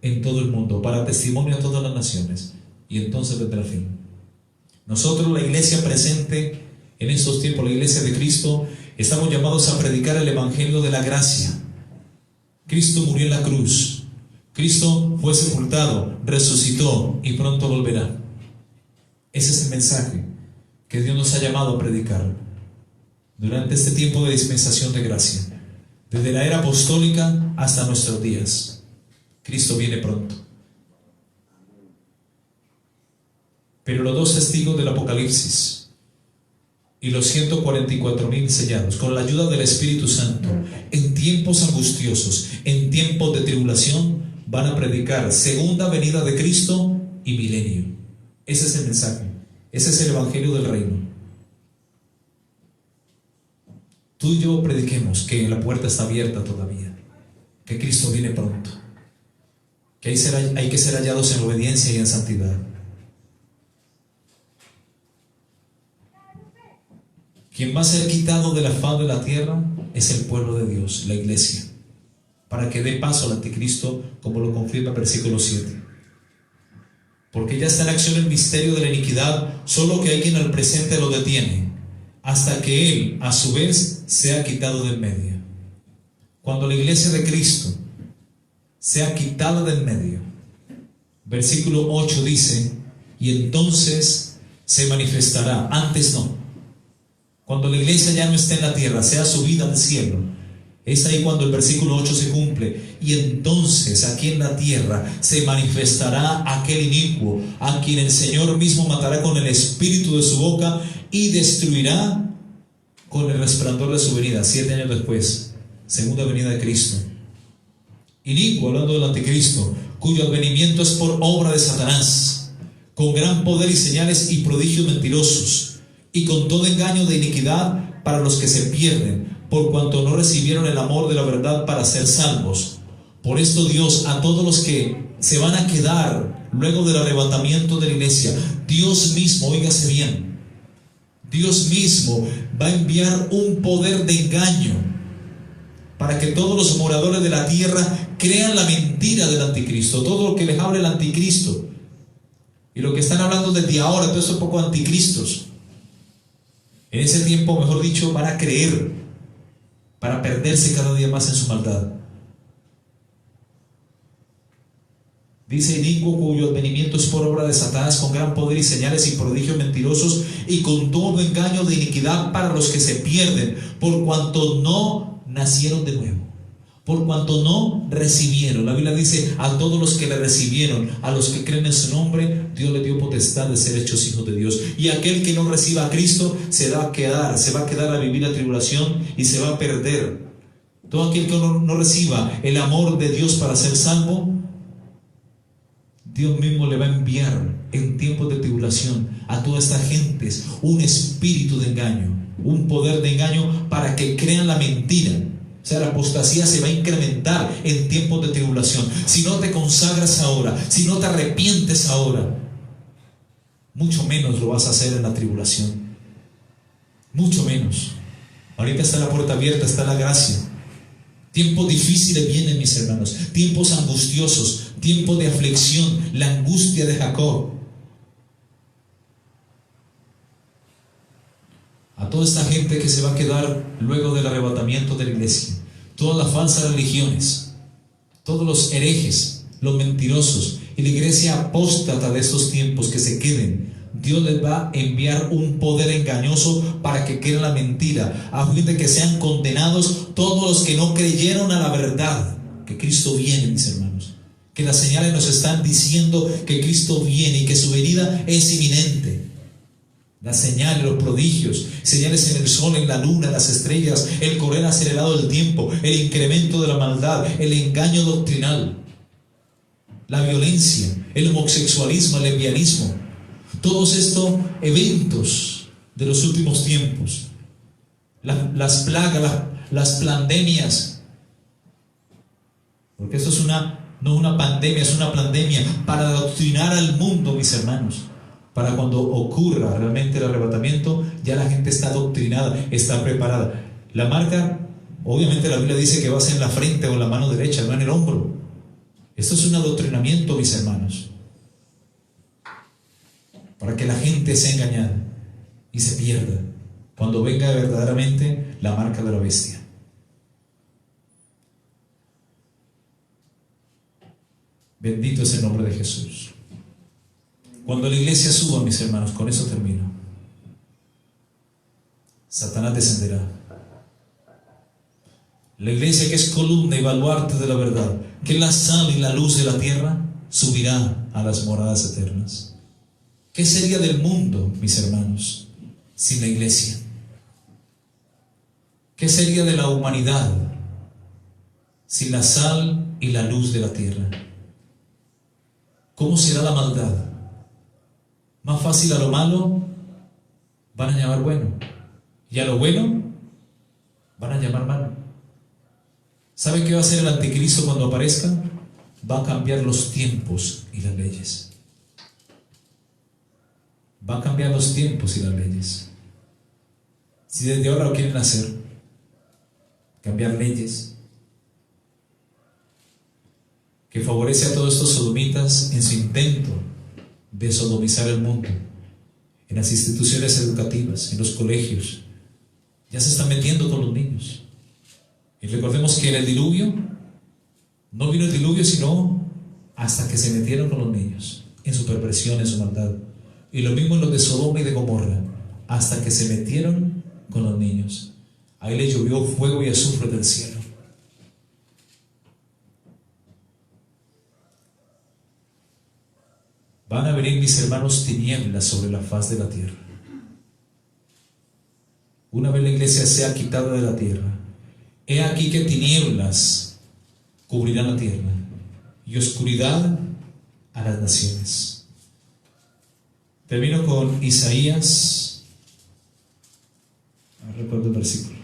en todo el mundo, para testimonio a todas las naciones, y entonces vendrá el fin. Nosotros, la iglesia presente en estos tiempos, la iglesia de Cristo, estamos llamados a predicar el Evangelio de la gracia. Cristo murió en la cruz, Cristo fue sepultado, resucitó y pronto volverá. Ese es el mensaje que Dios nos ha llamado a predicar durante este tiempo de dispensación de gracia, desde la era apostólica hasta nuestros días. Cristo viene pronto. Pero los 2 testigos del Apocalipsis y los 144,000 sellados, con la ayuda del Espíritu Santo, en tiempos angustiosos, en tiempos de tribulación, van a predicar segunda venida de Cristo y milenio. Ese es el mensaje, ese es el Evangelio del reino. Tú y yo prediquemos que la puerta está abierta todavía, que Cristo viene pronto, que hay que ser hallados en obediencia y en santidad. Quien va a ser quitado de la faz de la tierra es el pueblo de Dios, la iglesia, para que dé paso al anticristo, como lo confirma el versículo 7. Porque ya está en acción el misterio de la iniquidad, solo que hay quien al presente lo detiene, hasta que él, a su vez, sea quitado del medio. Cuando la iglesia de Cristo sea quitada del medio. Versículo 8 dice: y entonces se manifestará. Antes no. Cuando la iglesia ya no esté en la tierra, sea subida al cielo, es ahí cuando el versículo 8 se cumple. Y entonces aquí en la tierra se manifestará aquel inicuo, a quien el Señor mismo matará con el espíritu de su boca y destruirá con el resplandor de su venida. 7 años después, segunda venida de Cristo. Inicuo, hablando del anticristo, cuyo advenimiento es por obra de Satanás, con gran poder y señales y prodigios mentirosos, y con todo engaño de iniquidad para los que se pierden, por cuanto no recibieron el amor de la verdad para ser salvos. Por esto Dios, a todos los que se van a quedar luego del arrebatamiento de la iglesia, Dios mismo, óigase bien, Dios mismo va a enviar un poder de engaño para que todos los moradores de la tierra crean la mentira del anticristo, todo lo que les hable el anticristo. Y lo que están hablando desde ahora, todos estos pocos anticristos, en ese tiempo, mejor dicho, van a creer para perderse cada día más en su maldad. Dice: inicuo, cuyo advenimiento es por obra de Satanás, con gran poder y señales y prodigios mentirosos, y con todo engaño de iniquidad para los que se pierden, por cuanto no nacieron de nuevo, por cuanto no recibieron. La Biblia dice: a todos los que le recibieron, a los que creen en su nombre, Dios le dio potestad de ser hechos hijos de Dios. Y aquel que no reciba a Cristo se va a quedar a vivir la tribulación y se va a perder. Todo aquel que no reciba el amor de Dios para ser salvo, Dios mismo le va a enviar en tiempos de tribulación a todas estas gentes un espíritu de engaño, un poder de engaño para que crean la mentira. O sea, la apostasía se va a incrementar en tiempos de tribulación. Si no te consagras ahora, si no te arrepientes ahora, mucho menos lo vas a hacer en la tribulación. Mucho menos. Ahorita está la puerta abierta, está la gracia. Tiempos difíciles vienen, mis hermanos. Tiempos angustiosos, tiempos de aflicción, la angustia de Jacob. A toda esta gente que se va a quedar luego del arrebatamiento de la iglesia, todas las falsas religiones, todos los herejes, los mentirosos y la iglesia apóstata de estos tiempos que se queden, Dios les va a enviar un poder engañoso para que crean la mentira, a fin de que sean condenados todos los que no creyeron a la verdad, que Cristo viene, mis hermanos, que las señales nos están diciendo que Cristo viene y que su venida es inminente. Las señales, los prodigios, señales en el sol, en la luna, en las estrellas, el correr acelerado del tiempo, el incremento de la maldad, el engaño doctrinal, la violencia, el homosexualismo, el lesbianismo, todos estos eventos de los últimos tiempos, las plagas, las pandemias, porque esto es no una pandemia, es una pandemia para adoctrinar al mundo, mis hermanos. Para cuando ocurra realmente el arrebatamiento, ya la gente está adoctrinada, está preparada. La marca, obviamente la Biblia dice que va a ser en la frente o en la mano derecha, no en el hombro. Esto es un adoctrinamiento, mis hermanos, para que la gente sea engañada y se pierda cuando venga verdaderamente la marca de la bestia. Bendito es el nombre de Jesús. Cuando la iglesia suba, mis hermanos, con eso termino, Satanás descenderá. La iglesia, que es columna y baluarte de la verdad, que es la sal y la luz de la tierra, subirá a las moradas eternas. ¿Qué sería del mundo, mis hermanos, sin la iglesia? ¿Qué sería de la humanidad sin la sal y la luz de la tierra? ¿Cómo será la maldad? Más fácil a lo malo van a llamar bueno, y a lo bueno van a llamar malo. ¿Sabe qué va a hacer el anticristo cuando aparezca? Va a cambiar los tiempos y las leyes. Va a cambiar los tiempos y las leyes. Si desde ahora lo quieren hacer, cambiar leyes que favorece a todos estos sodomitas en su intento de sodomizar el mundo, en las instituciones educativas, en los colegios, ya se están metiendo con los niños. Y recordemos que en el diluvio No vino el diluvio sino hasta que se metieron con los niños, en su perversión, en su maldad. Y lo mismo en los de Sodoma y de Gomorra, hasta que se metieron con los niños. Ahí le llovió fuego y azufre del cielo. Van a venir, mis hermanos, tinieblas sobre la faz de la tierra. Una vez la iglesia sea quitada de la tierra, he aquí que tinieblas cubrirán la tierra y oscuridad a las naciones. Termino con Isaías. No recuerdo el versículo.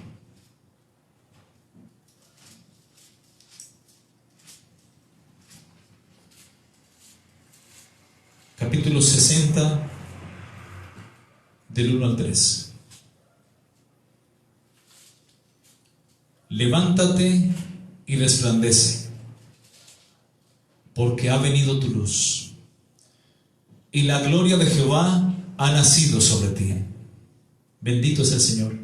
Capítulo 60, del 1 al 3. Levántate y resplandece, porque ha venido tu luz, y la gloria de Jehová ha nacido sobre ti. Bendito es el Señor,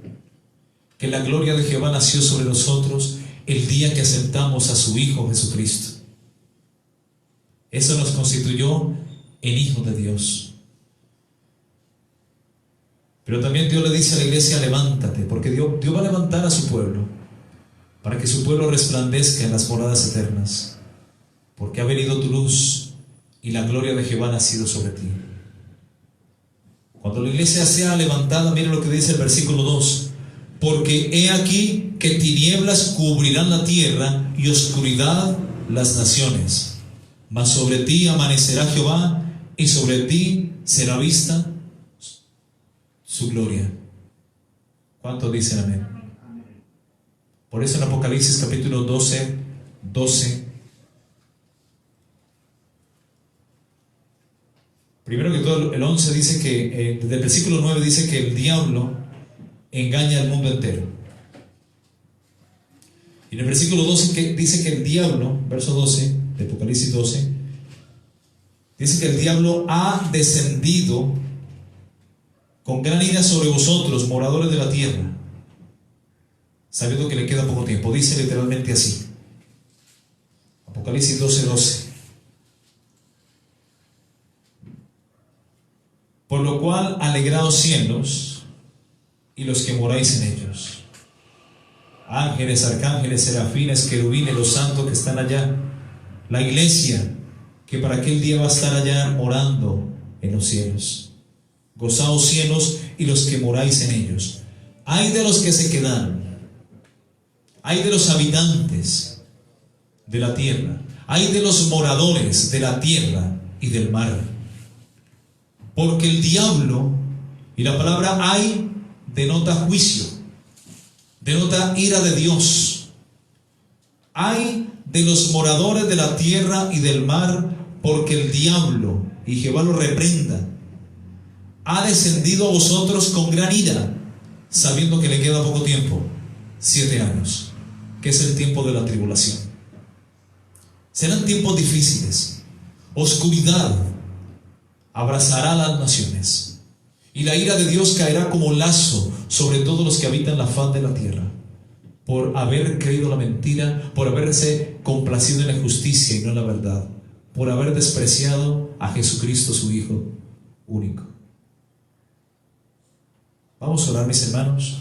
que la gloria de Jehová nació sobre nosotros el día que aceptamos a su Hijo Jesucristo. Eso nos constituyó en hijos de Dios. Pero también Dios le dice a la iglesia: levántate, porque Dios va a levantar a su pueblo, para que su pueblo resplandezca en las moradas eternas, porque ha venido tu luz y la gloria de Jehová ha nacido sobre ti. Cuando la iglesia sea levantada, mire lo que dice el versículo 2: porque he aquí que tinieblas cubrirán la tierra y oscuridad las naciones, mas sobre ti amanecerá Jehová y sobre ti será vista su gloria. ¿Cuántos dicen amén? Por eso en Apocalipsis capítulo 12, primero que todo el 11 dice que, desde el versículo 9 dice que el diablo engaña al mundo entero. Y en el versículo 12 que dice que el diablo, verso 12 de Apocalipsis 12, dice que el diablo ha descendido con gran ira sobre vosotros, moradores de la tierra, sabiendo que le queda poco tiempo. Dice literalmente así, Apocalipsis 12. Por lo cual alegraos cielos y los que moráis en ellos, ángeles, arcángeles, serafines, querubines, los santos que están allá, la iglesia que para aquel día va a estar allá morando en los cielos. Gozaos cielos y los que moráis en ellos. Ay de los que se quedaron, ay de los habitantes de la tierra, ay de los moradores de la tierra y del mar. Porque el diablo, y la palabra ay denota juicio, denota ira de Dios. Ay de los moradores de la tierra y del mar, porque el diablo, y Jehová lo reprenda, ha descendido a vosotros con gran ira, sabiendo que le queda poco tiempo, 7 años, que es el tiempo de la tribulación. Serán tiempos difíciles, oscuridad abrazará a las naciones, y la ira de Dios caerá como lazo sobre todos los que habitan la faz de la tierra, por haber creído la mentira, por haberse complacido en la injusticia y no en la verdad, por haber despreciado a Jesucristo, su Hijo único. Vamos a orar, mis hermanos.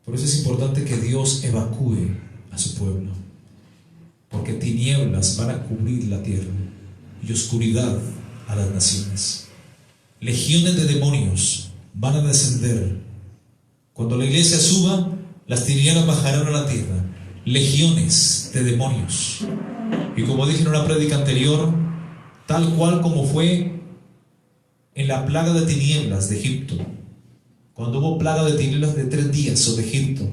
Por eso es importante que Dios evacúe a su pueblo, porque tinieblas van a cubrir la tierra y oscuridad a las naciones. Legiones de demonios van a descender. Cuando la iglesia suba, las tinieblas bajarán a la tierra. Legiones de demonios. Y como dije en una prédica anterior, tal cual como fue en la plaga de tinieblas de Egipto, cuando hubo plaga de tinieblas de 3 días sobre Egipto,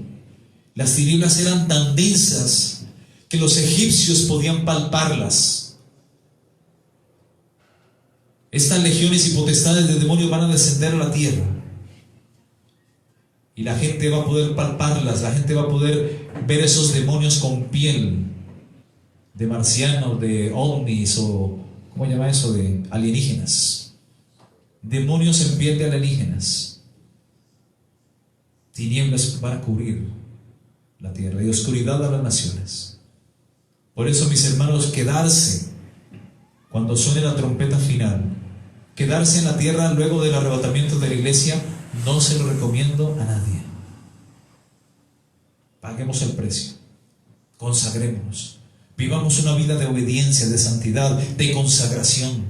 las tinieblas eran tan densas que los egipcios podían palparlas. Estas legiones y potestades de demonios van a descender a la tierra, y la gente va a poder palparlas. La gente va a poder ver esos demonios con piel de marcianos, de ovnis, o ¿cómo se llama eso? De alienígenas. Demonios en piel de alienígenas. Tinieblas van a cubrir la tierra y oscuridad a las naciones. Por eso, mis hermanos, quedarse cuando suene la trompeta final, quedarse en la tierra luego del arrebatamiento de la iglesia, no se lo recomiendo a nadie. Paguemos el precio, consagrémonos, vivamos una vida de obediencia, de santidad, de consagración,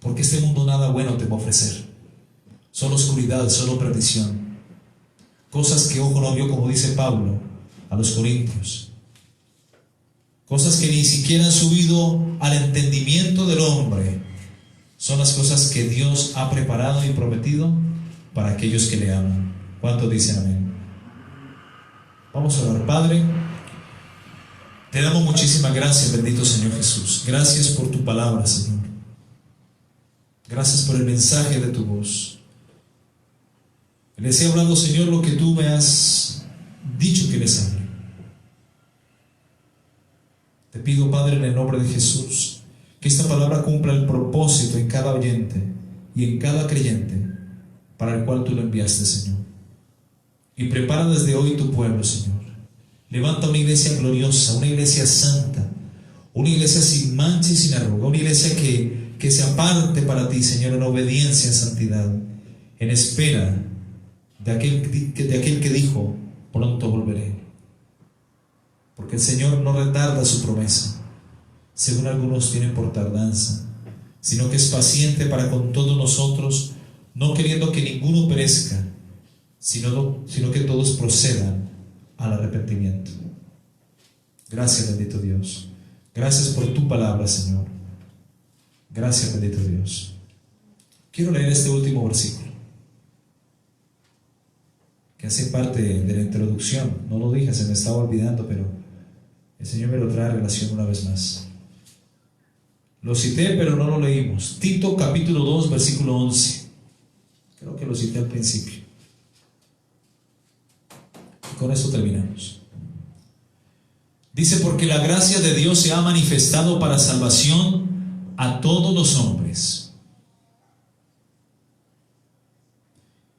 porque este mundo nada bueno te va a ofrecer, solo oscuridad, solo perdición, cosas que ojo no vio, como dice Pablo a los Corintios, cosas que ni siquiera han subido al entendimiento del hombre, son las cosas que Dios ha preparado y prometido para aquellos que le aman. ¿Cuántos dicen amén? Vamos a orar. Padre, te damos muchísimas gracias, bendito Señor Jesús. Gracias por tu palabra, Señor. Gracias por el mensaje de tu voz. Les he hablado, Señor, lo que tú me has dicho que les hable. Te pido, Padre, en el nombre de Jesús, que esta palabra cumpla el propósito en cada oyente y en cada creyente para el cual tú lo enviaste, Señor. Y prepara desde hoy tu pueblo, Señor. Levanta una iglesia gloriosa, una iglesia santa, una iglesia sin mancha y sin arruga, una iglesia que se aparte para ti, Señor, en obediencia, en santidad, en espera de aquel que dijo, pronto volveré. Porque el Señor no retarda su promesa, según algunos tienen por tardanza, sino que es paciente para con todos nosotros, no queriendo que ninguno perezca, sino que todos procedan al arrepentimiento. Gracias, bendito Dios. Gracias por tu palabra, Señor. Gracias, bendito Dios. Quiero leer este último versículo, que hace parte de la introducción. No lo dije, se me estaba olvidando, pero el Señor me lo trae a relación una vez más. Lo cité, pero no lo leímos. Tito capítulo 2, versículo 11. Creo que lo cité al principio. Y con eso terminamos. Dice: porque la gracia de Dios se ha manifestado para salvación a todos los hombres,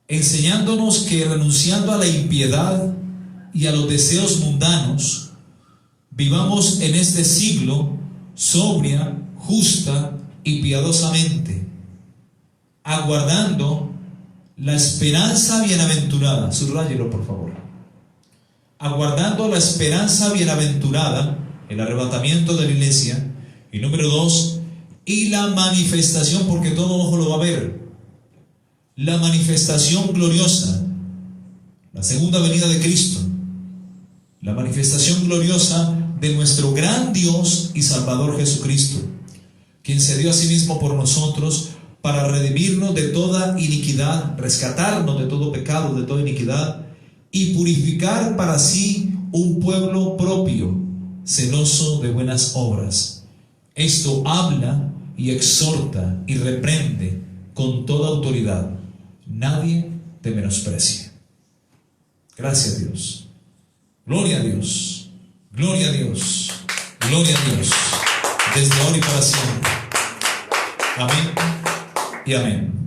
enseñándonos que renunciando a la impiedad y a los deseos mundanos, vivamos en este siglo sobria, justa y piadosamente, aguardando la esperanza bienaventurada. Subráyelo, por favor. Aguardando la esperanza bienaventurada, el arrebatamiento de la iglesia. Y número 2, y la manifestación, porque todo ojo lo va a ver, la manifestación gloriosa, la segunda venida de Cristo, la manifestación gloriosa de nuestro gran Dios y Salvador Jesucristo, quien se dio a sí mismo por nosotros para redimirnos de toda iniquidad, rescatarnos de todo pecado, de toda iniquidad, y purificar para sí un pueblo propio, celoso de buenas obras. Esto habla y exhorta y reprende con toda autoridad. Nadie te menosprecie. Gracias, Dios. Gloria a Dios. Gloria a Dios. Gloria a Dios. Desde ahora y para siempre. Amén y amén.